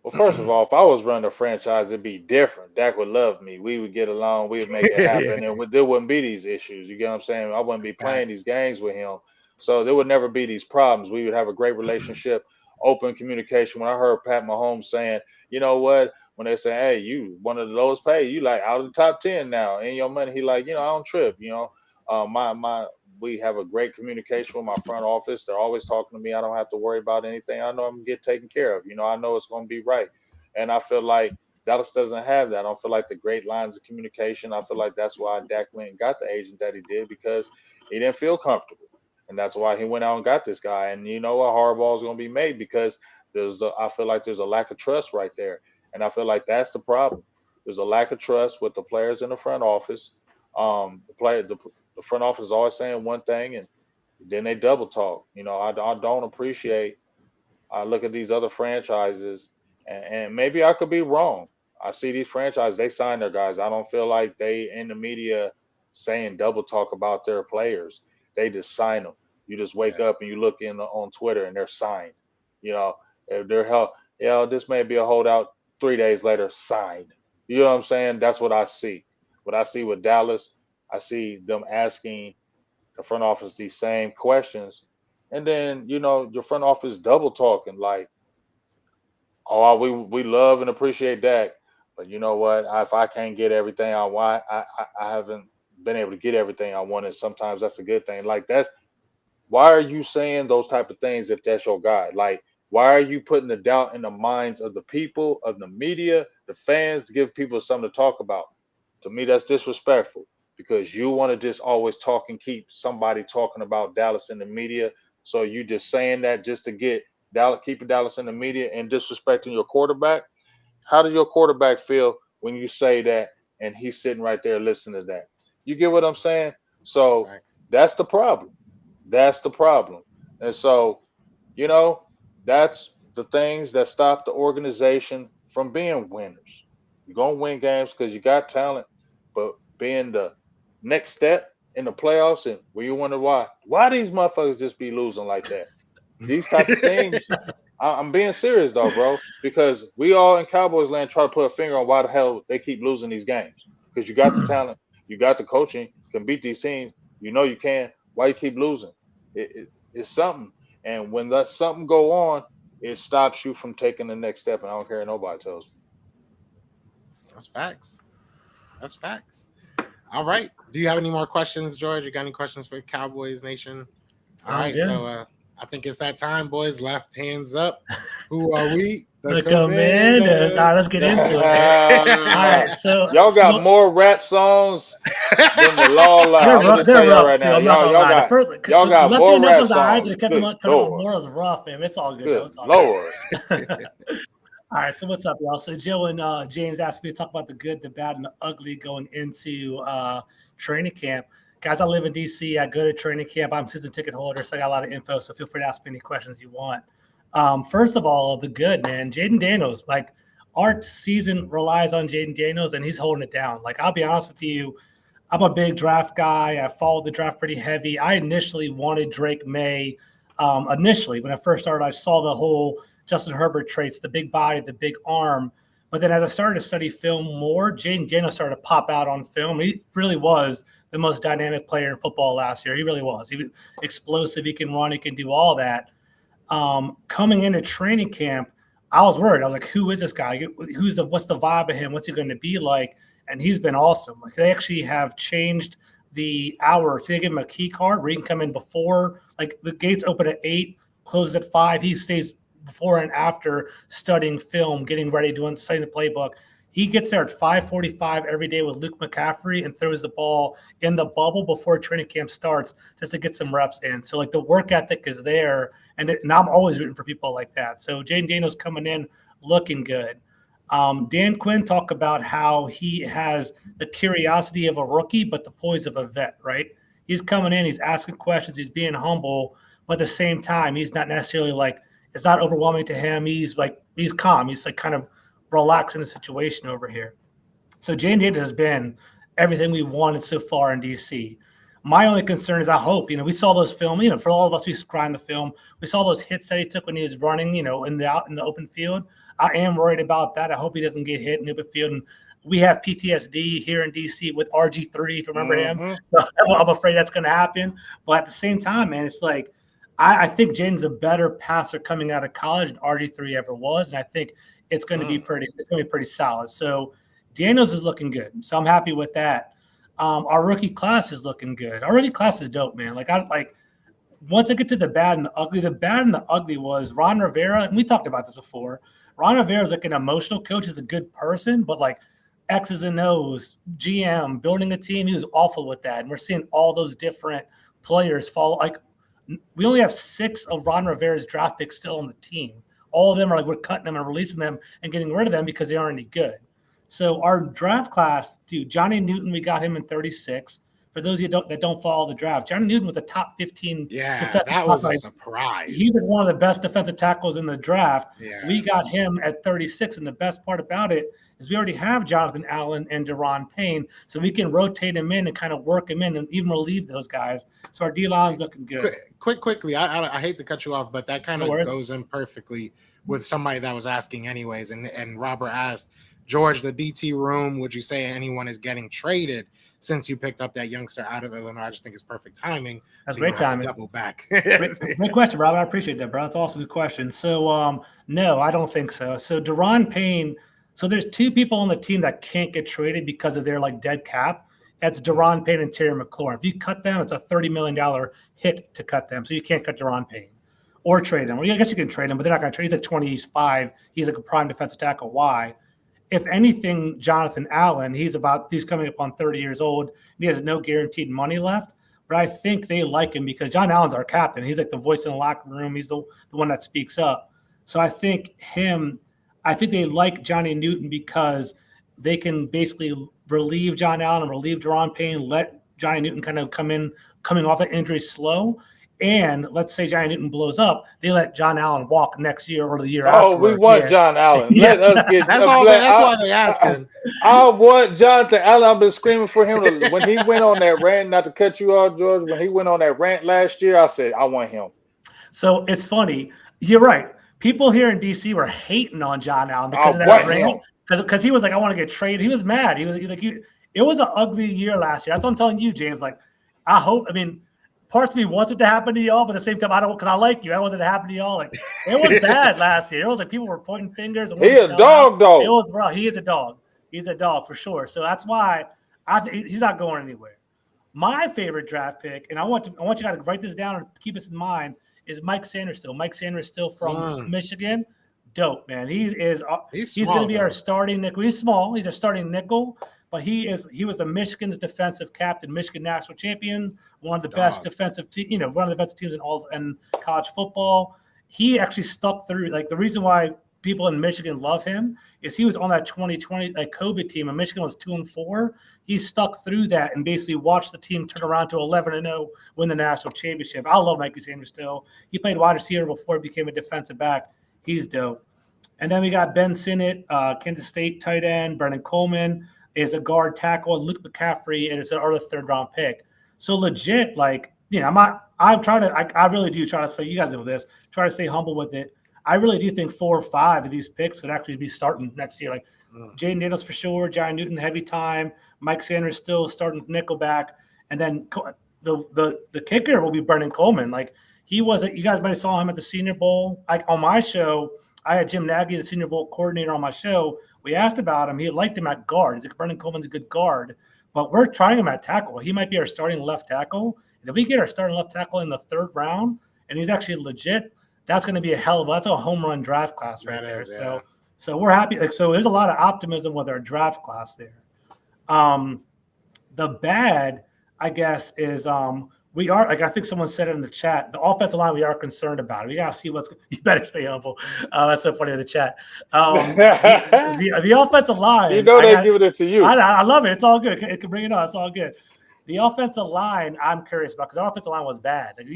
Well, first of all, if I was running a franchise, it'd be different. Dak would love me. We would get along. We would make it happen, and there wouldn't be these issues. You get what I'm saying? I wouldn't be playing these Facts. games with him, so there would never be these problems. We would have a great relationship, open communication. When I heard Pat Mahomes saying, "You know what?" When they say, "Hey, you one of the lowest paid, you like out of the top 10 now in your money," he like, I don't trip. My we have a great communication with my front office. They're always talking to me. I don't have to worry about anything. I know I'm gonna get taken care of. I know it's gonna be right. And I feel like Dallas doesn't have that. I don't feel like the great lines of communication. I feel like that's why Dak went and got the agent that he did because he didn't feel comfortable. And that's why he went out and got this guy. And you know what? Hardball is gonna be made because I feel like there's a lack of trust right there. And I feel like that's the problem. There's a lack of trust with the players in the front office. The front office is always saying one thing, and then they double talk. I don't appreciate. I look at these other franchises, and maybe I could be wrong. I see these franchises; they sign their guys. I don't feel like they in the media saying double talk about their players. They just sign them. You just wake Yeah. up and you look in on Twitter and they're signed. You know, if they're hell, this may be a holdout. 3 days later, signed. You know what I'm saying? That's what I see. What I see with Dallas, I see them asking the front office these same questions. And then, your front office double talking like, oh, we love and appreciate Dak. But you know what? If I can't get everything I want, I haven't been able to get everything I wanted. Sometimes that's a good thing. Like that's why are you saying those type of things if that's your guy? Like, why are you putting the doubt in the minds of the people, of the media, the fans to give people something to talk about? To me, that's disrespectful because you want to just always talk and keep somebody talking about Dallas in the media. So you just saying that just to get Dallas, keeping Dallas in the media and disrespecting your quarterback. How does your quarterback feel when you say that and he's sitting right there listening to that? You get what I'm saying? So Facts. that's the problem. That's the problem. And so, you know, that's the things that stop the organization from being winners. You're going to win games because you got talent, but being the next step in the playoffs and where you wonder why these motherfuckers just be losing like that? These type of things. I'm being serious though, bro, because we all in Cowboys land try to put a finger on why the hell they keep losing these games. Because you got the talent, you got the coaching, can beat these teams. You know you can. Why you keep losing? It's something. And when that something go on, it stops you from taking the next step. And I don't care what nobody tells me. That's facts. That's facts. All right. Do you have any more questions, George? You got any questions for Cowboys Nation? All right. good. So I think it's that time, boys. Left hands up. Who are we? The Commanders. All right, let's get into it. All right, so y'all got more rap songs than the law allows. They're I'm rough, just they're tell y'all rough right too. now. I'm not gonna lie. Y'all got more rap songs. They kept them up more as rough, man. It's all good. Good all Lord. Good. All right, so what's up, y'all? So Joe and James asked me to talk about the good, the bad, and the ugly going into training camp. Guys, I live in DC. I go to training camp. I'm a season ticket holder, so I got a lot of info. So feel free to ask me any questions you want. First of all, the good, man. Jaden Daniels, like our season relies on Jaden Daniels, and he's holding it down. Like, I'll be honest with you, I'm a big draft guy. I followed the draft pretty heavy. I initially wanted Drake May. Initially, when I first started, I saw the whole Justin Herbert traits, the big body, the big arm. But then as I started to study film more, Jaden Daniels started to pop out on film. He really was the most dynamic player in football last year. He really was. He was explosive. He can run. He can do all that. Coming into training camp, I was worried. I was like, who is this guy? What's the vibe of him? What's he going to be like? And he's been awesome. Like, they actually have changed the hour. So they give him a key card where he can come in before, like the gates open at 8, closes at 5. He stays before and after studying film, getting ready, studying the playbook. He gets there at 5:45 every day with Luke McCaffrey and throws the ball in the bubble before training camp starts just to get some reps in. So, like, the work ethic is there, and I'm always rooting for people like that. So Jaden Daniels coming in looking good. Dan Quinn talked about how he has the curiosity of a rookie but the poise of a vet, right? He's coming in, he's asking questions, he's being humble, but at the same time, he's not necessarily like, it's not overwhelming to him. He's calm. He's like kind of relaxing the situation over here. So Jaden Daniels has been everything we wanted so far in DC. My only concern is I hope, we saw those film, for all of us, we grind the film. We saw those hits that he took when he was running, in the open field. I am worried about that. I hope he doesn't get hit in the open field. And we have PTSD here in DC with RG3, if you remember him. So I'm afraid that's going to happen. But at the same time, man, it's like, I think Jaden's a better passer coming out of college than RG3 ever was, and I think it's going to be pretty solid. So Daniels is looking good, so I'm happy with that. Our rookie class is looking good. Our rookie class is dope, man. Once I get to the bad and the ugly was Ron Rivera, and we talked about this before. Ron Rivera is like an emotional coach. He's a good person, but like X's and O's, GM, building a team, he was awful with that. And we're seeing all those different players fall. Like, we only have 6 of Ron Rivera's draft picks still on the team. All of them are like, we're cutting them and releasing them and getting rid of them because they aren't any good. So our draft class, dude, Johnny Newton, we got him in 36. For those of you that don't follow the draft, Johnny Newton was a top 15. Yeah, that was a surprise. He's one of the best defensive tackles in the draft. Yeah. We got him at 36, and the best part about it is we already have Jonathan Allen and Deron Payne, so we can rotate him in and kind of work him in and even relieve those guys. So our D-line is looking good. Quickly, I hate to cut you off, but that kind of goes in perfectly with somebody that was asking anyways, and Robert asked, George, the BT room, would you say anyone is getting traded since you picked up that youngster out of Illinois? I just think it's perfect timing. That's great timing. Double back. Great question, Rob. I appreciate that, bro. That's also a good question. So, no, I don't think so. So Deron Payne, so there's 2 people on the team that can't get traded because of their dead cap. That's Deron Payne and Terry McLaurin. If you cut them, it's a $30 million hit to cut them. So you can't cut Deron Payne or trade him. Well, I guess you can trade him, but they're not going to trade. He's like 20, he's 5. He's like a prime defensive tackle. Why? If anything, Jonathan Allen, he's coming up on 30 years old, and he has no guaranteed money left. but I think they like him because John Allen's our captain. He's like the voice in the locker room. He's the one that speaks up. So I think they like Johnny Newton because they can basically relieve John Allen and relieve Daron Payne, let Johnny Newton kind of coming off the injury slow. And let's say Johnny Newton blows up, they let John Allen walk next year or the year after. Oh, we want John Allen. Yeah. Let us get. That's why they asking. I want Jonathan Allen. I've been screaming for him when he went on that rant. Not to cut you off, George. When he went on that rant last year, I said I want him. So it's funny. You're right. People here in DC were hating on John Allen because of that rant. Because he was like, I want to get traded. He was mad. He was like, it was an ugly year last year. That's what I'm telling you, James. Like, I hope. I mean, parts of me wants it to happen to y'all, but at the same time, I don't, because I like you. I want it to happen to y'all. Like, it was bad last year. It was like people were pointing fingers. And he a dog, though. It was rough. He is a dog. He's a dog for sure. So that's why he's not going anywhere. My favorite draft pick, and I want you guys to write this down and keep this in mind, is Mike Sanderstill. Mike Sanderstill from Michigan. Dope, man. He's going to be our starting nickel. He's small. He's a starting nickel. But he was the Michigan's defensive captain, Michigan national champion, one of the best defensive teams, one of the best teams in college football. He actually stuck through. Like, the reason why people in Michigan love him is he was on that 2020 COVID team, and Michigan was 2-4. He stuck through that and basically watched the team turn around to 11-0, win the national championship. I love Mikey Sanderstill. He played wide receiver before he became a defensive back. He's dope. And then we got Ben Sinnott, Kansas State tight end, Brennan Coleman is a guard tackle, Luke McCaffrey, and it's an early third-round pick. So legit, like, I really do try to say, you guys know this, try to stay humble with it. I really do think 4 or 5 of these picks could actually be starting next year. Like, Jaden Daniels for sure, Johnny Newton heavy time, Mike Sanders still starting nickelback, and then the kicker will be Brennan Coleman. Like, you guys might have saw him at the Senior Bowl. Like, on my show, I had Jim Nagy, the Senior Bowl coordinator, on my show. We asked about him. He liked him at guard. He's like, Brennan Coleman's a good guard, but we're trying him at tackle. He might be our starting left tackle. And if we get our starting left tackle in the 3rd round, and he's actually legit, that's going to be that's a home run draft class right there. Yeah. So we're happy. Like, so there's a lot of optimism with our draft class there. The bad, I guess, is we are, like I think someone said it in the chat, the offensive line we are concerned about. We got to see you better stay humble. That's so funny in the chat. The offensive line. They're giving it to you. I love it. It's all good. It can bring it on. It's all good. The offensive line I'm curious about because our offensive line was bad. Like,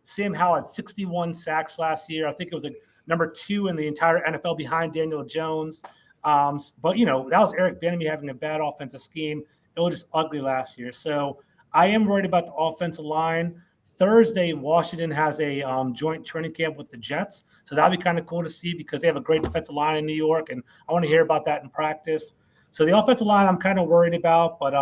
Sam Howell had 61 sacks last year. I think it was like number 2 in the entire NFL behind Daniel Jones. But, that was Eric Bieniemy having a bad offensive scheme. It was just ugly last year. So I am worried about the offensive line. Thursday, Washington has a joint training camp with the Jets. So that'll be kind of cool to see because they have a great defensive line in New York, and I want to hear about that in practice. So the offensive line I'm kind of worried about, but,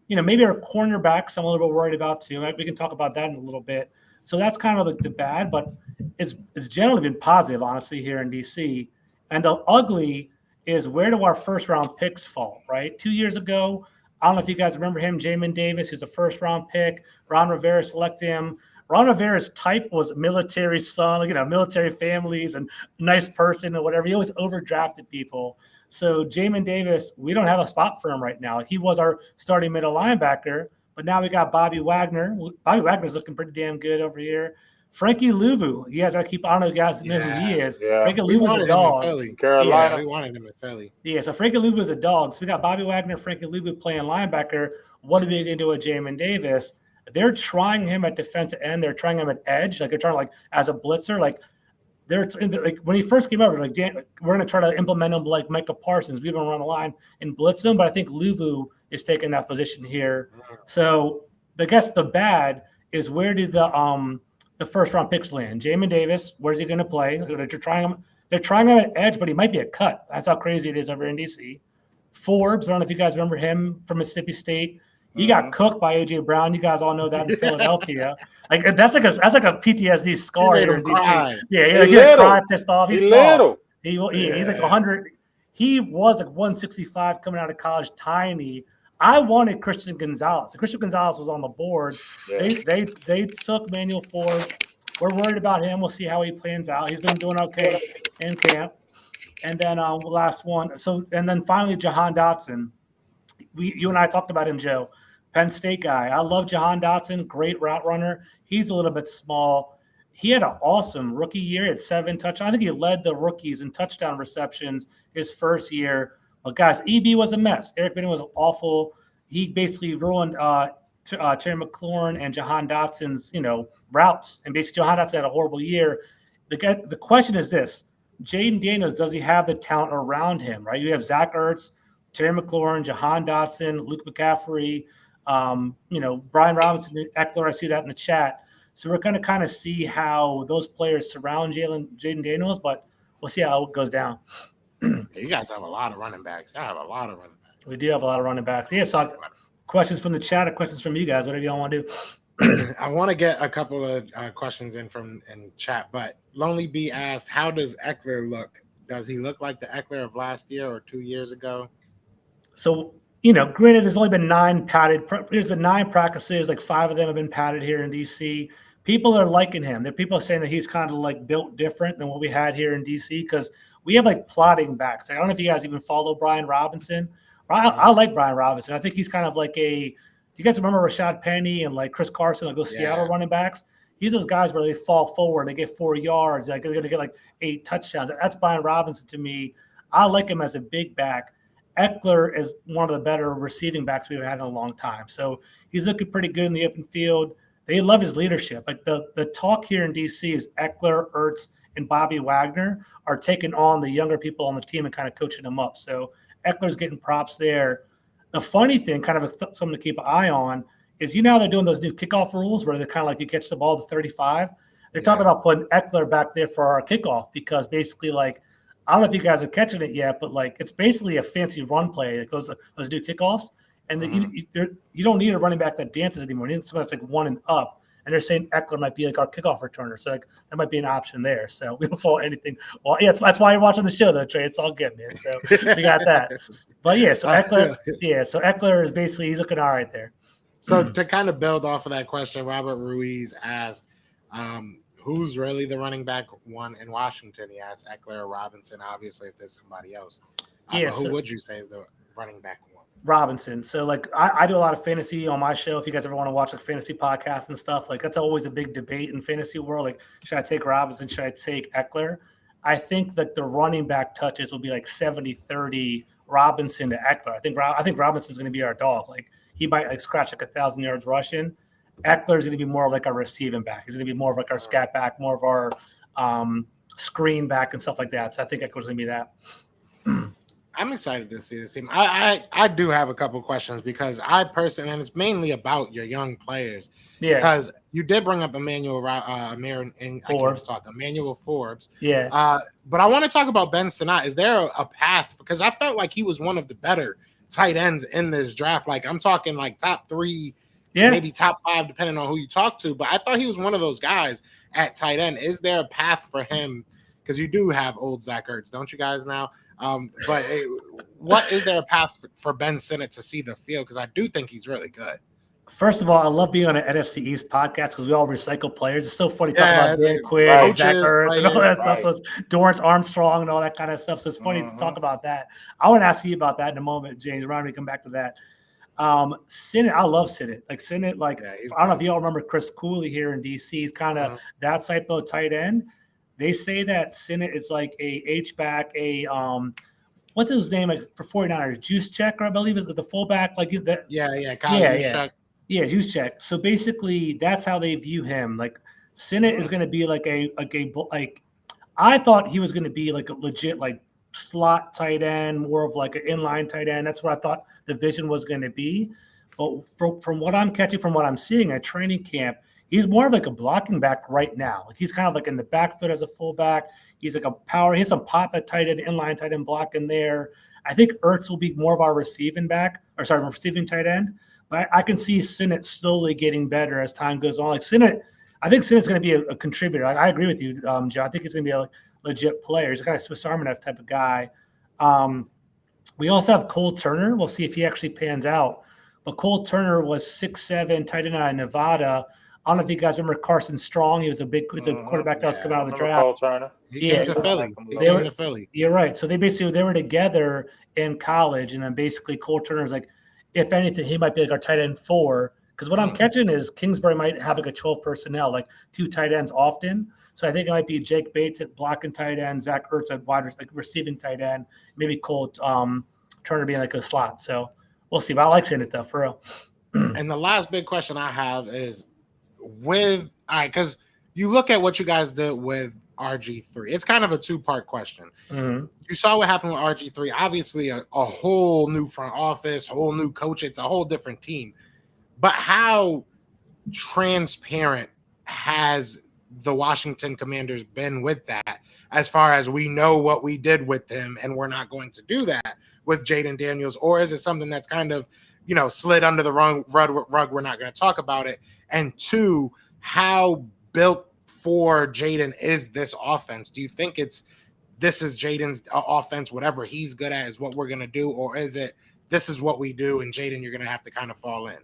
maybe our cornerbacks I'm a little bit worried about too. We can talk about that in a little bit. So that's kind of the bad, but it's generally been positive, honestly, here in D.C. And the ugly is where do our first-round picks fall, right? 2 years ago, I don't know if you guys remember him, Jamin Davis, who's a first-round pick. Ron Rivera selected him. Ron Rivera's type was military son, military families and nice person or whatever. He always overdrafted people. So Jamin Davis, we don't have a spot for him right now. He was our starting middle linebacker, but now we got Bobby Wagner. Bobby Wagner's looking pretty damn good over here. Frankie Louvu. I don't know if you guys know who he is. Yeah. Frankie Louvu's a dog. Carolina. Yeah, we wanted him in Philly. Yeah, so Frankie Louvu is a dog. So we got Bobby Wagner, Frankie Louvu playing linebacker. What are they going to do with Jamin Davis? They're trying him at defensive end. They're trying him at edge. Like, they're trying as a blitzer. Like, when he first came over, we're going to try to implement him like Micah Parsons. We don't run a line and blitz him, but I think Louvu is taking that position here. So I guess the bad is where did the first round picks land? Jamin Davis, where's he going to play? They're trying him at edge, but he might be a cut. That's how crazy it is over in DC. Forbes, I don't know if you guys remember him from Mississippi State. He got cooked by AJ Brown. You guys all know that in Philadelphia. Like, that's like a PTSD scar here in DC. Yeah, he cried, pissed off. He's little. He's like 100. He was like 165 coming out of college, tiny. I wanted Christian Gonzalez. Christian Gonzalez was on the board. Yeah. They took Manuel Forbes. We're worried about him. We'll see how he plans out. He's been doing okay in camp. And then last one. And then finally Jahan Dotson. You and I talked about him, Joe. Penn State guy. I love Jahan Dotson, great route runner. He's a little bit small. He had an awesome rookie year. He had 7 touchdowns. I think he led the rookies in touchdown receptions his first year. But guys, EB was a mess. Eric Bieniemy was awful. He basically ruined Terry McLaurin and Jahan Dotson's, routes. And basically, Jahan Dotson had a horrible year. The question is this: Jaden Daniels, does he have the talent around him? Right? You have Zach Ertz, Terry McLaurin, Jahan Dotson, Luke McCaffrey, Brian Robinson, Eckler. I see that in the chat. So we're going to kind of see how those players surround Jaden Daniels, but we'll see how it goes down. You guys have a lot of running backs. I have a lot of running backs. We do have a lot of running backs. Yeah, so questions from the chat or questions from you guys, whatever y'all want to do. I want to get a couple of questions in chat, but Lonely B asked, how does Eckler look? Does he look like the Eckler of last year or 2 years ago? So, granted, there's only been 9 practices, like 5 of them have been padded here in DC. People are liking him. There are people saying that he's kind of like built different than what we had here in DC because we have like plotting backs. I don't know if you guys even follow Brian Robinson. I like Brian Robinson. I think he's kind of like do you guys remember Rashad Penny and like Chris Carson, like those Seattle running backs? He's those guys where they fall forward, they get 4 yards, like they're going to get like 8 touchdowns. That's Brian Robinson to me. I like him as a big back. Eckler is one of the better receiving backs we've had in a long time. So he's looking pretty good in the open field. They love his leadership. Like the talk here in DC is Eckler, Ertz, and Bobby Wagner are taking on the younger people on the team and kind of coaching them up. So Eckler's getting props there. The funny thing, kind of something to keep an eye on, is they're doing those new kickoff rules where they're kind of like you catch the ball to 35. They're talking about putting Eckler back there for our kickoff because basically, like, I don't know if you guys are catching it yet, but like it's basically a fancy run play that goes those new kickoffs, and you don't need a running back that dances anymore. You need someone that's like 1 and up. And they're saying Eckler might be like our kickoff returner, so like that might be an option there. So we don't follow anything. Well, yeah, that's why you're watching the show, though, Trey. It's all good, man. So we got that. But yeah, so Eckler is basically he's looking all right there. So to kind of build off of that question, Robert Ruiz asked, who's really the running back 1 in Washington? He asked Eckler or Robinson. Obviously, if there's somebody else, who would you say is the running back 1? Robinson. So like I do a lot of fantasy on my show. If you guys ever want to watch like fantasy podcasts and stuff, like that's always a big debate in fantasy world. Like, should I take Robinson? Should I take Eckler? I think that the running back touches will be like 70-30 Robinson to Eckler. I think Robinson's going to be our dog. Like he might like scratch like 1,000 yards rushing. Eckler's going to be more of like our receiving back. He's going to be more of like our scat back, more of our screen back and stuff like that. So I think Eckler's going to be that. I'm excited to see this team. I do have a couple questions because I personally, and it's mainly about your young players. Yeah. Because you did bring up Emmanuel Forbes. Yeah. But I want to talk about Ben Sinnott. Is there a path? Because I felt like he was one of the better tight ends in this draft. Like I'm talking like top 3, maybe top 5, depending on who you talk to. But I thought he was one of those guys at tight end. Is there a path for him? Because you do have old Zach Ertz, don't you guys now? But what is there a path for Ben Sinnott to see the field? Because I do think he's really good. First of all, I love being on an NFC East podcast because we all recycle players. It's so funny talking about Dan Quinn, Zach Ertz, and all that stuff. So it's Dorrance Armstrong and all that kind of stuff. So it's funny to talk about that. I want to ask you about that in a moment, James. Remind me to come back to that. Sinnott, I love Sinnott. Like Sinnott, I don't know if y'all remember Chris Cooley here in DC. He's kind of that type of tight end. They say that Sinnott is like a H-back, what's his name for 49ers? Juszczyk, I believe, is the fullback. Like that. Juszczyk. Yeah, Juszczyk. So basically, that's how they view him. Like Sinnott is going to be like I thought he was going to be like a legit like slot tight end, more of like an inline tight end. That's what I thought the vision was going to be. But from what I'm catching, from what I'm seeing at training camp, he's more of like a blocking back right now. Like he's kind of like in the back foot as a fullback. He's like a power. He has some pop at tight end, inline tight end block in there. I think Ertz will be more of our receiving tight end. But I can see Sinnott slowly getting better as time goes on. Like I think Sinnott's going to be a contributor. I agree with you, Joe. I think he's going to be a legit player. He's a kind of Swiss Army knife type of guy. We also have Cole Turner. We'll see if he actually pans out. But Cole Turner was 6'7", tight end out of Nevada. I don't know if you guys remember Carson Strong. He was a quarterback that was coming out of the draft. Cole Turner. He came to Philly. You're right. So they were together in college, and then basically Cole Turner's like if anything, he might be like our tight end 4. Because what I'm catching is Kingsbury might have like a 12 personnel, like 2 tight ends often. So I think it might be Jake Bates at blocking tight end, Zach Ertz at wide, like receiving tight end, maybe Cole Turner being like a slot. So we'll see. But I like seeing it though, for real. And the last big question I have is because you look at what you guys did with RG3. It's kind of a 2-part question. Mm-hmm. You saw what happened with RG3. Obviously, a whole new front office, whole new coach. It's a whole different team. But how transparent has the Washington Commanders been with that, as far as we know what we did with him and we're not going to do that with Jaden Daniels? Or is it something that's kind of, slid under the wrong rug? We're not going to talk about it. And 2, how built for Jaden is this offense? Do you think this is Jaden's offense, whatever he's good at is what we're going to do? Or is it, this is what we do and Jaden, you're going to have to kind of fall in?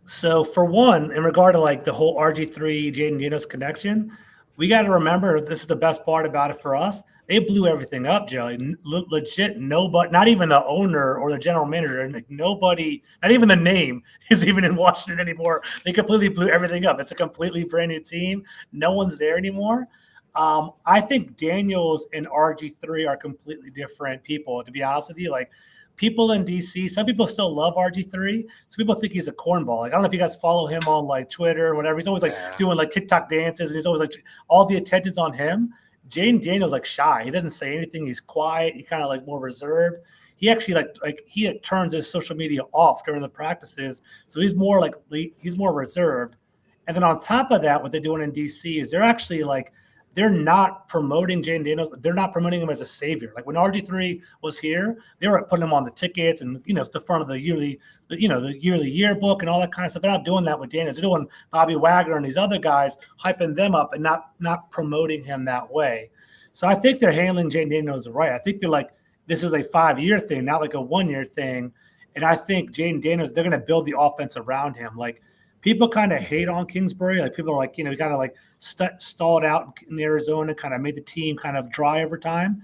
So for one, in regard to like the whole RG3 Jaden Daniels connection, we got to remember, this is the best part about it for us. They blew everything up, Joe. Legit, nobody, not even the owner or the general manager, like nobody, not even the name is even in Washington anymore. They completely blew everything up. It's a completely brand new team. No one's there anymore. I think Daniels and RG3 are completely different people, to be honest with you. Like, people in DC, some people still love RG3. Some people think he's a cornball. Like, I don't know if you guys follow him on like Twitter or whatever. He's always like doing like TikTok dances, and he's always like all the attention's on him. Jaden Daniels like shy. He doesn't say anything. He's quiet. He kind of like more reserved. He actually he turns his social media off during the practices. So he's more reserved. And then on top of that, what they're doing in DC is they're not promoting Jaden Daniels. They're not promoting him as a savior. Like when RG3 was here, they were putting him on the tickets and, the front of the yearly yearbook and all that kind of stuff. They're not doing that with Daniels. They're doing Bobby Wagner and these other guys, hyping them up and not promoting him that way. So I think they're handling Jaden Daniels right. I think they're like, this is a 5-year thing, not like a 1-year thing. And I think Jaden Daniels, they're going to build the offense around him. Like, people kind of hate on Kingsbury. Like, people are like, he kind of like stalled out in Arizona, kind of made the team kind of dry over time.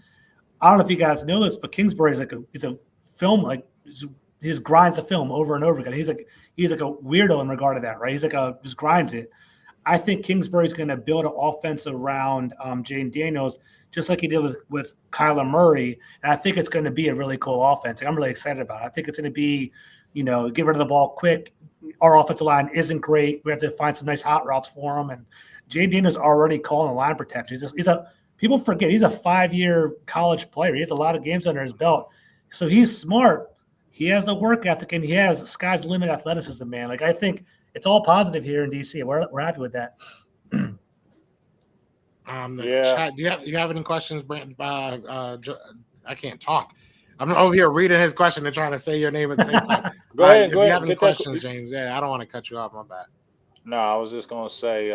I don't know if you guys know this, but Kingsbury is he's a film, like he just grinds the film over and over again. He's like a weirdo in regard to that, right? He's just grinds it. I think Kingsbury's going to build an offense around Jaden Daniels, just like he did with Kyler Murray. And I think it's going to be a really cool offense. Like, I'm really excited about it. I think it's going to be, get rid of the ball quick. Our offensive line isn't great. We have to find some nice hot routes for him. And Jaden Daniels already calling the line protection. People forget he's a 5-year college player. He has a lot of games under his belt. So he's smart. He has a work ethic, and he has sky's the limit athleticism, man. Like, I think it's all positive here in DC. We're happy with that. Chat, do you have any questions, Brandon? I can't talk. I'm over here reading his question and trying to say your name at the same time. Go ahead. If you have any questions, James, I don't want to cut you off. My bad. No, I was just gonna say,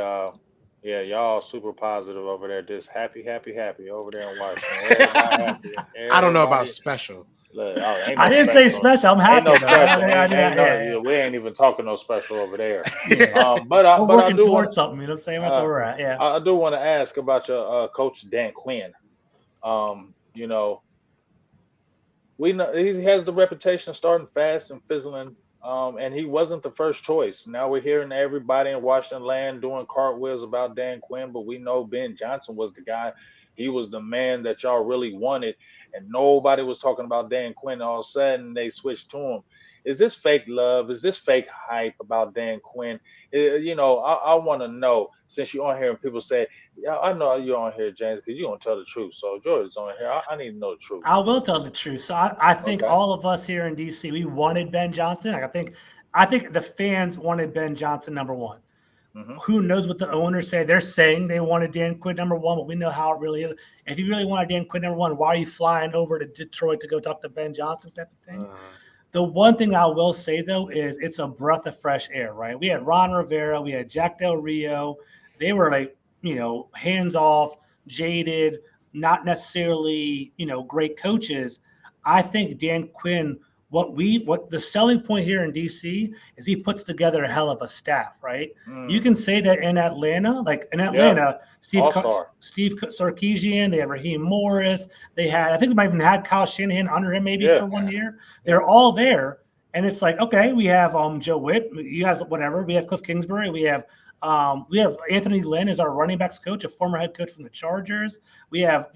y'all super positive over there. Just happy over there in Washington. Everybody. I don't know about special. Look, I didn't say special. I'm happy. We ain't even talking no special over there. We're working towards something. You know what I'm saying? That's where we're at. Yeah. I do want to ask about your coach Dan Quinn. We know he has the reputation of starting fast and fizzling, and he wasn't the first choice. Now we're hearing everybody in Washington land doing cartwheels about Dan Quinn, but we know Ben Johnson was the guy. He was the man that y'all really wanted, and nobody was talking about Dan Quinn. All of a sudden, they switched to him. Is this fake love? Is this fake hype about Dan Quinn? I want to know, since you're on here and people say, yeah, I know you're on here, James, because you're going to tell the truth. So George is on here. I need to know the truth. I will tell the truth. So I think all of us here in DC, we wanted Ben Johnson. I think the fans wanted Ben Johnson number 1. Mm-hmm. Who knows what the owners say? They're saying they wanted Dan Quinn number 1, but we know how it really is. If you really wanted Dan Quinn number 1, why are you flying over to Detroit to go talk to Ben Johnson type of thing? The one thing I will say, though, is it's a breath of fresh air, right? We had Ron Rivera. We had Jack Del Rio. They were like, hands off, jaded, not necessarily, great coaches. I think Dan Quinn, what the selling point here in DC is he puts together a hell of a staff, right? You can say that in Atlanta, Steve Sarkisian, they had Raheem Morris, I think they might even had Kyle Shanahan under him maybe for 1 year. They're all there, And it's like, okay, we have Joe Witt, you guys, whatever. We have Cliff Kingsbury, we have Anthony Lynn as our running backs coach, a former head coach from the Chargers. We have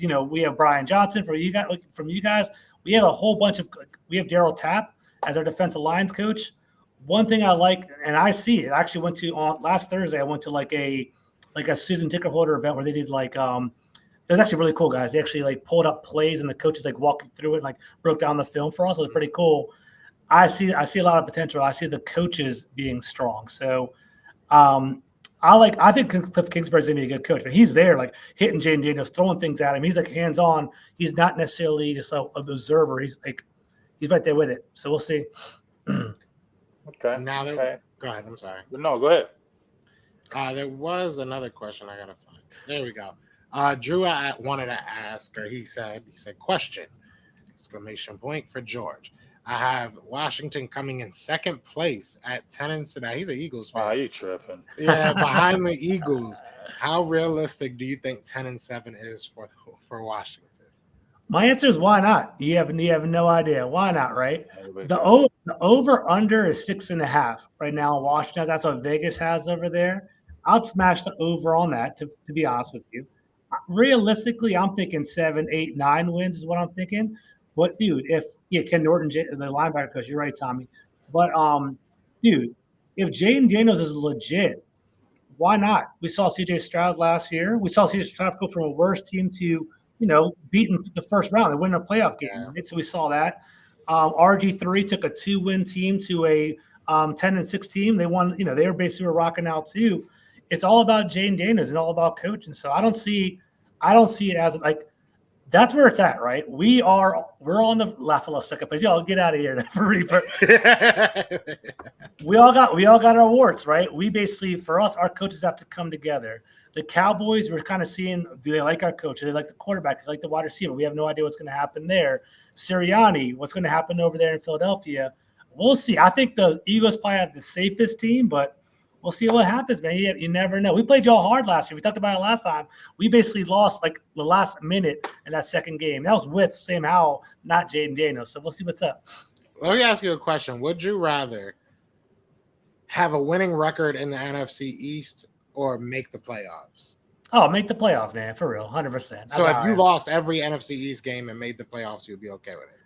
Brian Johnson from you guys. We have a whole bunch of. We have Daryl Tapp as our defensive lines coach. One thing I like, and I see it. I actually went to on last Thursday. I went to like a Susan Tickerholder event where they did like it was actually really cool, guys. They actually like pulled up plays and the coaches like walking through it and like broke down the film for us. It was pretty cool. I see a lot of potential. I see the coaches being strong. So I think Cliff Kingsbury's gonna be a good coach, but he's there like hitting Jayden Daniels, throwing things at him. He's like hands-on. He's not necessarily just an observer. He's right there with it. So we'll see. Okay. Now okay. Go ahead. I'm sorry. No, go ahead. There was another question I gotta find. There we go. Drew wanted to ask, or he said, question! Exclamation point for George. I have Washington coming in second place at 10-7. He's an Eagles fan. Wow, you tripping? Yeah, behind the Eagles. How realistic do you think 10-7 is for Washington? My answer is why not? You have no idea. Why not, right? The over-under is 6.5 right now in Washington. That's what Vegas has over there. I'll smash the over on that, to be honest with you. Realistically, I'm thinking 7, 8, 9 wins is what I'm thinking. But, dude, Ken Norton, the linebacker coach, you're right, Tommy. But, dude, if Jayden Daniels is legit, why not? We saw C.J. Stroud last year. We saw C.J. Stroud go from a worse team to beating the first round and winning a playoff game. Yeah. Right? So we saw that. RG3 took a 2-win team to a 10-6 team. They won. They were basically rocking out too. It's all about Jayden Daniels and all about coaching. So I don't see it as like that's where it's at, right? We're on the second place. Y'all get out of here. we all got our warts, right? We basically, for us, our coaches have to come together. The Cowboys, we're kind of seeing, do they like our coach? Do they like the quarterback? Do they like the wide receiver? We have no idea what's going to happen there. Sirianni, what's going to happen over there in Philadelphia? We'll see. I think the Eagles probably have the safest team, but we'll see what happens, man. You never know. We played y'all hard last year. We talked about it last time. We basically lost like the last minute in that second game. That was with Sam Howell, not Jayden Daniels. So we'll see what's up. Let me ask you a question. Would you rather have a winning record in the NFC East or make the playoffs? Oh, make the playoffs, man, for real, 100%. So if you lost every NFC East game and made the playoffs, you'd be okay with it?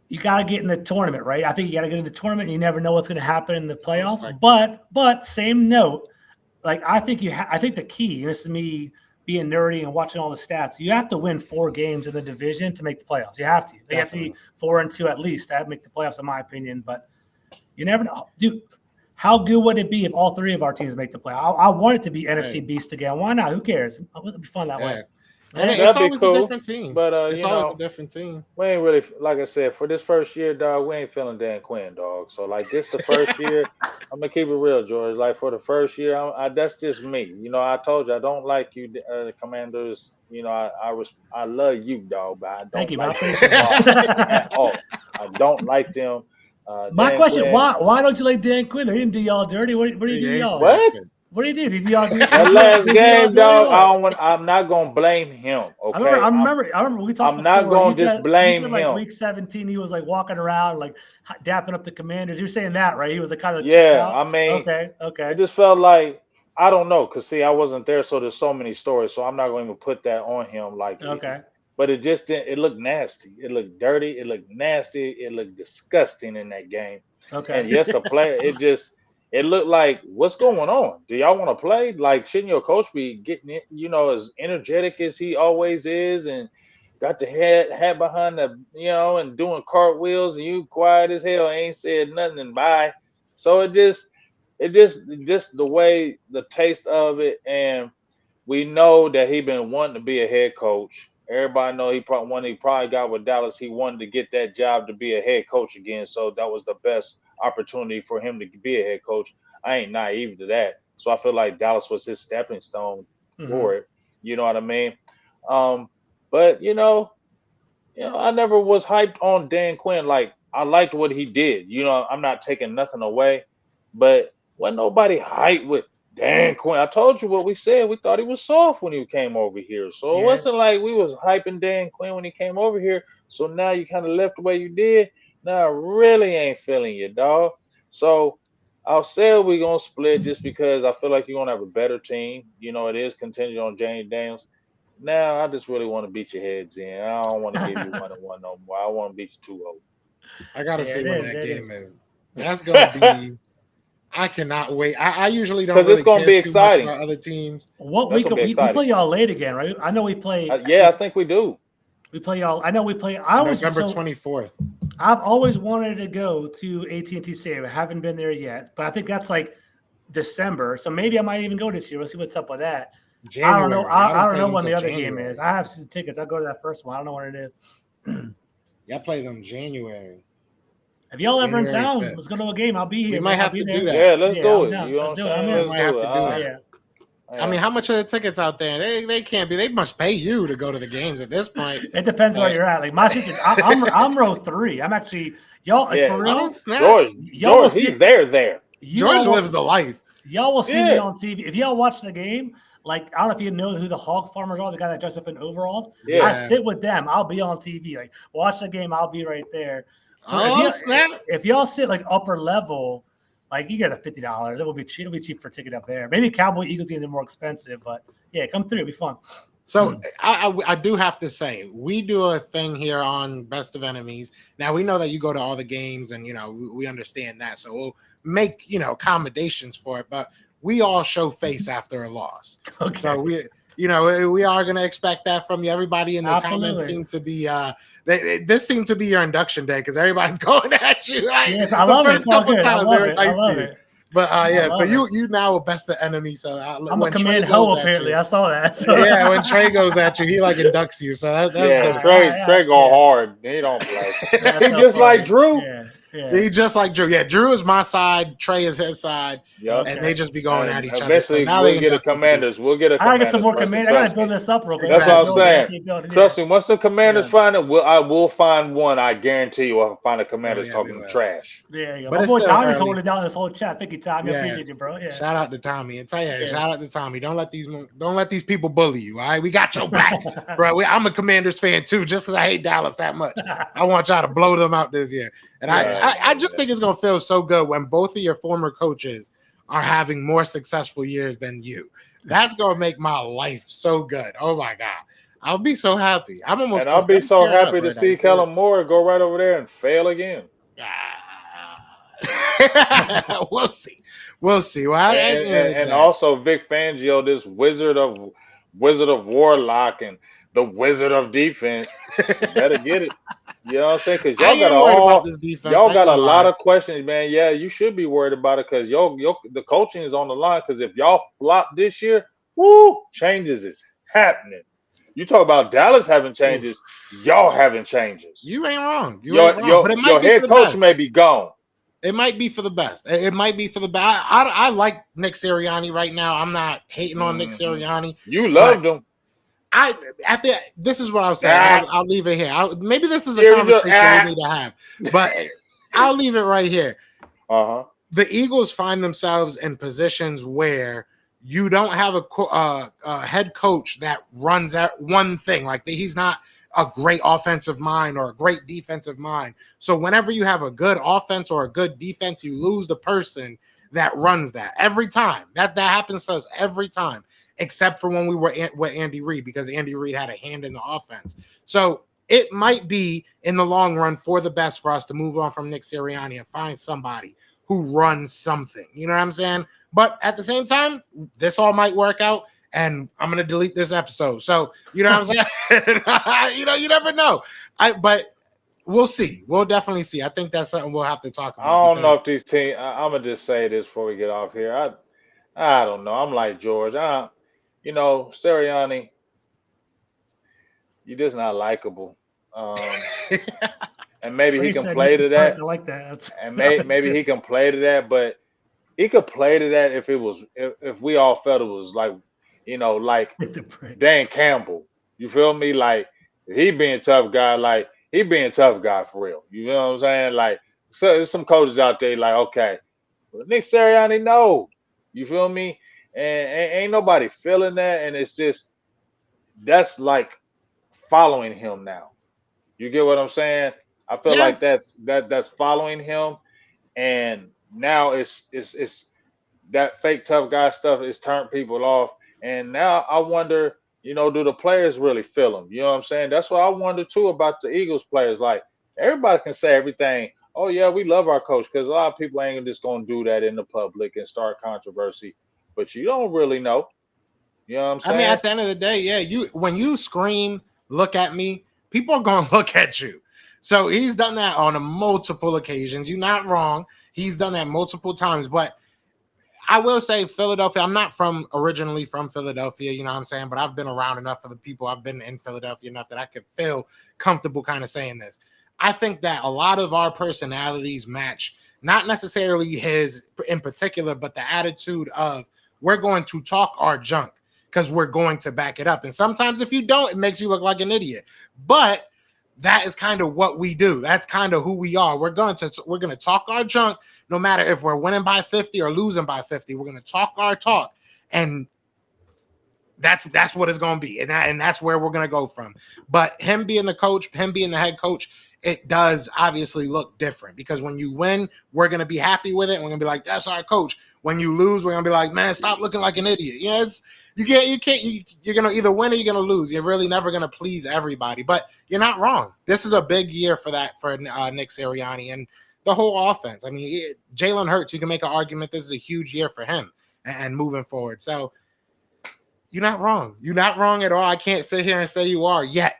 You got to get in the tournament, right? I think you got to get in the tournament. And you never know what's going to happen in the playoffs. But same note, like I think the key, and this is me being nerdy and watching all the stats, you have to win 4 games in the division to make the playoffs. You have to. They Definitely. have to be 4-2 at least to make the playoffs, in my opinion. But you never know, dude. How good would it be if all 3 of our teams make the play? I want it to be NFC Beast again. Why not? Who cares? It'll be fun that way. And That'd it's be always cool, a different team. But it's always a different team. We ain't really, like I said, for this first year, dog, we ain't feeling Dan Quinn, dog. So like this the first year, I'm gonna keep it real, George. Like for the first year, that's just me. I told you I don't like you, Commanders. I love you, dog, but I don't like them at all. I don't like them. My Dan question: Quinn, why don't you like Dan Quinn? He didn't do y'all dirty. What did he do y'all? What? What did he do? Did y'all do that last game, dog? I'm not gonna blame him. Okay, I remember we talked. I'm not gonna just blame him. Like week 17, he was like walking around, like dapping up the Commanders. You're saying that, right? He was like kind of I mean, okay. It just felt like I don't know, cause see, I wasn't there, so there's so many stories, so I'm not going to even put that on him. Like, but it just didn't. It looked nasty. It looked dirty. It looked nasty. It looked disgusting in that game. Okay. And yes, a player. It looked like, what's going on? Do y'all want to play? Like, shouldn't your coach be getting it, as energetic as he always is and got the head behind the, and doing cartwheels, and you quiet as hell, ain't said nothing and bye. So it just the way, the taste of it. And we know that he been wanting to be a head coach. Everybody know he probably got with Dallas. He wanted to get that job to be a head coach again. So that was the best opportunity for him to be a head coach. I ain't naive to that. So I feel like Dallas was his stepping stone for it. You know what I mean? But I never was hyped on Dan Quinn. Like, I liked what he did. I'm not taking nothing away, but wasn't nobody hyped with Dan Quinn. I told you what we said. We thought he was soft when he came over here. So it wasn't like we was hyping Dan Quinn when he came over here. So now you kind of left the way you did. Nah, I really ain't feeling you, dog. So I'll say we're gonna split just because I feel like you're gonna have a better team. You know, it is contingent on James Daniels. Now I just really want to beat your heads in. I don't want to give you 1-1 no more. I want to beat you 2-0. I gotta Yeah, see it when is. that It game is. is. That's gonna be. I cannot wait. I usually don't Because it's really gonna care be too much exciting. about other teams. What That's week gonna be we exciting. play y'all late again, right? I know we play. Yeah, I think we do. We play y'all. I know we play. I always November so 24th. I've always wanted to go to AT&T Stadium. I haven't been there yet, but I think that's like December. So maybe I might even go this year. We'll see what's up with that. I don't know. January. Y'all I don't don't play know them when till the other game is. January. I have some tickets. I'll go to that first one. I don't know when it is. Y'all play them January. If y'all ever in January town, 5th. let's go to a game. I'll be here. We Man. might I'll have be to there. do that. Yeah, let's Yeah, do I'm it. down. You know Let's what do it. I'm I'm saying? We in. Let's might have do it. to do that. Yeah. I mean, how much are the tickets out there? They can't be. They must pay you to go to the games at this point. It depends where But you're at. Like my sister, I'm row 3. I'm actually y'all like, Yeah, for oh real. snap, Y'all will George, see he's there. you George all will, lives the life. y'all will see me Yeah, on TV. If y'all watch the game, like I don't know if you know who the hog farmers are, the guy that dressed up in overalls. yeah. I Yeah. sit with them. I'll be on TV. Like watch the game, I'll be right there. For Oh snap. if y'all sit like upper level, like you get a $50. It will be cheap. It'll be cheap for a ticket up there. Maybe Cowboy Eagles games are more expensive, but yeah, come through. It'll be fun. So I do have to say we do a thing here on Best of Enemies. Now we know that you go to all the games, and we understand that. So we'll make accommodations for it, but we all show face after a loss. Okay. So we are going to expect that from you. Everybody in the comments Absolutely. seem to be this seemed to be your induction day because everybody's going at you. Like Yes, I the love it. first It's all couple good. I times they love were it. I nice love to you. it. But yeah, so love you now a Best of Enemy. So I'm a when Trey command hoe goes at apparently. you, I saw that. So. yeah, when Trey goes at you, he like inducts you. So that's Yeah, good. Trey go hard. He don't play. That's He so just like funny. Drew. Yeah. He just like Drew. Yeah, Drew is my side. Trey is his side, Yep. and Okay. they just be going at And each other. So eventually now they we'll get a induct you too. commanders. We'll get a I gotta get some commanders more person. command. I gotta Trust build me. this up real quick. That's Exactly. what I'm saying. Keep building, yeah. Trust me. Once the commanders Yeah. find it, I will find one. I guarantee you, I'll find a commanders yeah, talking we will. trash. There you go. But My it's boy still Tommy's early. holding it down this whole chat. Thank you, Tommy. I Yeah. appreciate you, bro. Yeah. Shout out to Tommy. And tell you, Yeah. shout out to Tommy. Don't let these people bully you. All right, we got your back, bro. I'm a Commanders fan too, just because I hate Dallas that much. I want y'all to blow them out this year. And I just think it's gonna feel so good when both of your former coaches are having more successful years than you. That's gonna make my life so good. Oh my god, I'll be so happy. I'm almost. And I'll be I'm so tearing up happy to right now. see You see that? Kellen Moore go right over there and fail again. We'll see. We'll see. Well, at the end of the And day- also Vic Fangio, this wizard of warlock and the wizard of defense. You better get it. You know what I'm saying? Because I y'all got am worried about all this defense. y'all I got ain't a gonna lot lie. of questions, man. Yeah, you should be worried about it because the coaching is on the line. Because if y'all flop this year, woo, changes is happening. You talk about Dallas having changes, y'all having changes. You ain't wrong. You ain't wrong. Your But it might your be for head the coach best. may be gone. It might be for the best. It might be for the best. I like Nick Sirianni right now. I'm not hating on Nick Mhm. Sirianni. You loved him. This is what I'll say. Ah. I'll leave it here. Maybe this is a Here we go. conversation we need to have, but I'll leave it right here. Uh-huh. The Eagles find themselves in positions where you don't have a head coach that runs at one thing. Like he's not a great offensive mind or a great defensive mind. So whenever you have a good offense or a good defense, you lose the person that runs that every time. That happens to us every time, except for when we were with Andy Reid, because Andy Reid had a hand in the offense. So it might be in the long run for the best for us to move on from Nick Sirianni and find somebody who runs something. You know what I'm saying? But at the same time, this all might work out, and I'm gonna delete this episode. So you know what I'm saying? You never know. But we'll see. We'll definitely see. I think that's something we'll have to talk I about. don't know if these teams. I'm gonna just say this before we get off here. I don't know. I'm like George. Sirianni, you're just not likable. And maybe he can play to that. I like that. And maybe he can play to that, but he could play to that if we all felt it was like, like Dan Campbell. You feel me? Like he being tough guy, like he being tough guy for real. You know what I'm saying? Like so there's some coaches out there like, okay, well, Nick Sirianni, no. You feel me? And ain't nobody feeling that, and it's just that's like following him now. You get what I'm saying? I feel Yeah. like that's following him, and now it's that fake tough guy stuff is turned people off. And now I wonder, do the players really feel him? You know what I'm saying? That's what I wonder too about the Eagles players. Like everybody can say everything. Oh yeah, we love our coach because a lot of people ain't just gonna do that in the public and start controversy. But you don't really know. You know what I'm I mean, saying? at the end of the day, yeah, when you scream, look at me, people are going to look at you. So he's done that on multiple occasions. You're not wrong. He's done that multiple times. But I will say Philadelphia, I'm not originally from Philadelphia, you know what I'm saying? But I've been around enough of the people. I've been in Philadelphia enough that I could feel comfortable kind of saying this. I think that a lot of our personalities match, not necessarily his in particular, but the attitude of we're going to talk our junk because we're going to back it up. And sometimes if you don't, it makes you look like an idiot. But that is kind of what we do. That's kind of who we are. We're going to talk our junk no matter if we're winning by 50 or losing by 50. We're going to talk our talk, and that's what it's going to be. And that's where we're going to go from. But him being the coach, him being the head coach, it does obviously look different because when you win, we're going to be happy with it. We're going to be like, that's our coach. When you lose, we're going to be like, man, stop looking like an idiot. You know, you're going to either win or you're going to lose. You're really never going to please everybody, but you're not wrong. This is a big year for Nick Sirianni and the whole offense. I mean, Jalen Hurts, you can make an argument this is a huge year for him and moving forward. So you're not wrong. You're not wrong at all. I can't sit here and say you are yet,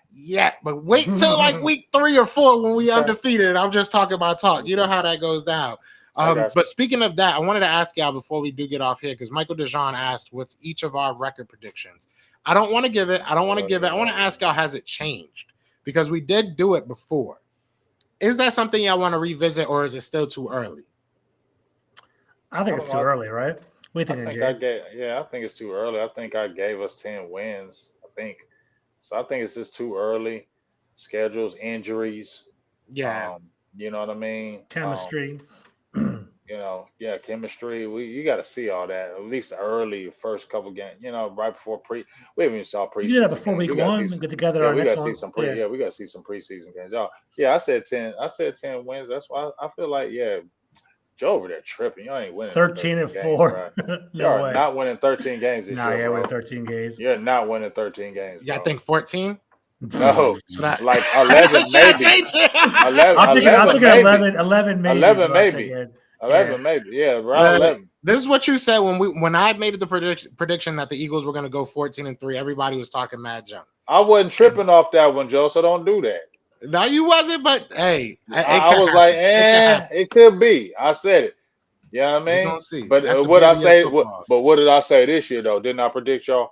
but wait till like week 3 or 4 when we undefeated. I'm just talking about talk. You know how that goes down. But speaking of that, I wanted to ask y'all before we do get off here because Michael DeJean asked what's each of our record predictions. I don't want to give it. I want to ask y'all, has it changed? Because we did do it before. Is that something y'all want to revisit or is it still too early? I think it's too early, right? What do you think, I think it's too early. I think I gave us 10 wins. So I think it's just too early. Schedules, injuries. Yeah. You know what I mean? Chemistry. Chemistry. You got to see all that at least early first couple games. Right before we haven't even saw preseason. You did that before week 1. We get together. Yeah, we got to see some we got to see some preseason games. I said 10. I said 10 wins. That's why I feel like Joe over there tripping. You ain't winning 13-4. No way. Not winning 13 games this year. Winning 13 games. You're not winning 13 games. Yeah, I think 14. No, like 11 maybe. 11 maybe. 11 maybe. 11 maybe. Yeah, around 11. This is what you said when I made the prediction that the Eagles were going to go 14-3. Everybody was talking mad junk. I wasn't tripping off that one, Joe. So don't do that. No, you wasn't. But hey, I was like, it could be. I said it. You know what I mean? We're see. But what I say? What did I say this year though? Didn't I predict y'all?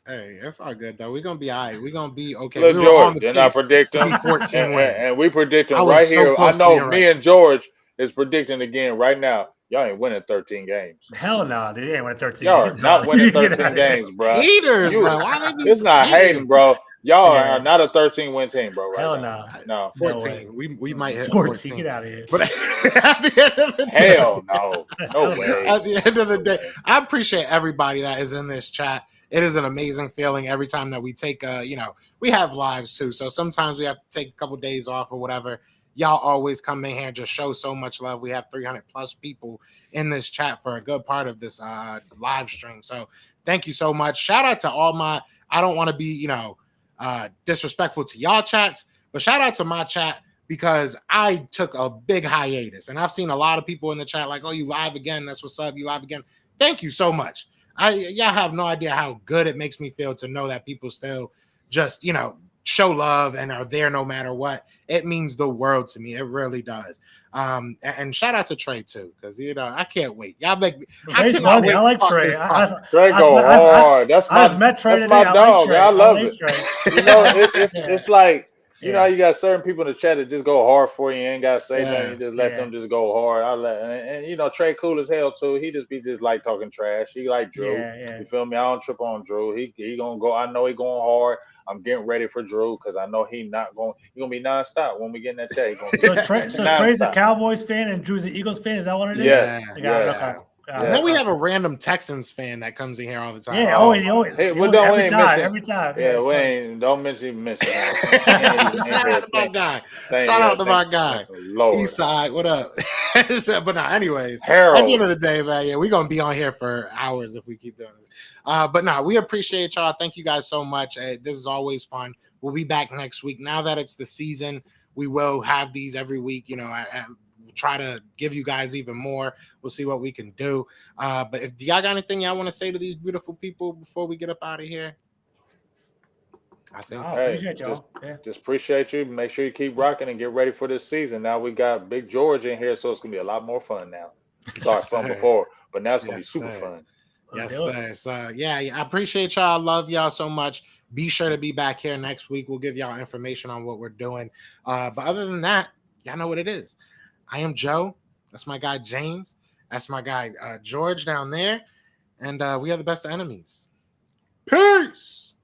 Hey, that's all good though. We're gonna be all right. We're gonna be okay. Look, George, didn't I predict him? 14 wins. And we predicting right here. I know me and George is predicting again right now. Y'all ain't winning 13 games. Hell no, dude. You ain't winning 13 Y'all games. are not winning 13 games, bro. Haters, bro. It's not hating, bro. Y'all are not a 13-win team, bro. Right Hell now. no. 14. We might hit 14. Get out of here. But at the end of the day, hell no. No way. At the end of the day, I appreciate everybody that is in this chat. It is an amazing feeling every time that we take we have lives too. So sometimes we have to take a couple days off or whatever. Y'all always come in here and just show so much love. We have 300 plus people in this chat for a good part of this live stream. So thank you so much. Shout out to all my, I don't want to be, disrespectful to y'all chats, but shout out to my chat because I took a big hiatus and I've seen a lot of people in the chat like, oh, you live again. That's what's up. You live again. Thank you so much. Y'all have no idea how good it makes me feel to know that people still just, show love and are there no matter what. It means the world to me. It really does. And shout out to Trey too, because I can't wait. Y'all make me. I like Trey. Trey go hard. That's my dog. I love it. It's like you know, you got certain people in the chat that just go hard for you. You ain't gotta say nothing. You just let them just go hard. And Trey cool as hell too. He just like talking trash. He like Drew. You feel me? I don't trip on Drew. He gonna go. I know he going hard. I'm getting ready for Drew because I know he's gonna be nonstop when we get in that chat. So Trey's a Cowboys fan and Drew's an Eagles fan. Is that what it is? Yeah. Okay. And then we have a random Texans fan that comes in here all the time. Yeah, Oh. always, Hey, we always, don't every ain't time, mention- every time. Yeah, it's we funny. ain't. Don't mention. Shout out to my guy. Shout out to my guy. Lord. Eastside, what up? But no, anyways, Harold. at the end of the day, man, yeah, we're gonna be on here for hours if we keep doing this. But no, we appreciate y'all. Thank you guys so much. This is always fun. We'll be back next week. Now that it's the season, we will have these every week. You know, I try to give you guys even more. We'll see what we can do. But if y'all got anything y'all want to say to these beautiful people before we get up out of here, I think. Oh, appreciate y'all. Just appreciate you. Make sure you keep rocking and get ready for this season. Now we got Big George in here, so it's gonna be a lot more fun now. Sorry, Yes, fun sir. before, but now it's gonna be Yes, super sir. fun. Yes, sir. So yeah, I appreciate y'all. I love y'all so much. Be sure to be back here next week. We'll give y'all information on what we're doing. But other than that, y'all know what it is. I am Joe. That's my guy James. That's my guy George down there. And we are the best of enemies. Peace.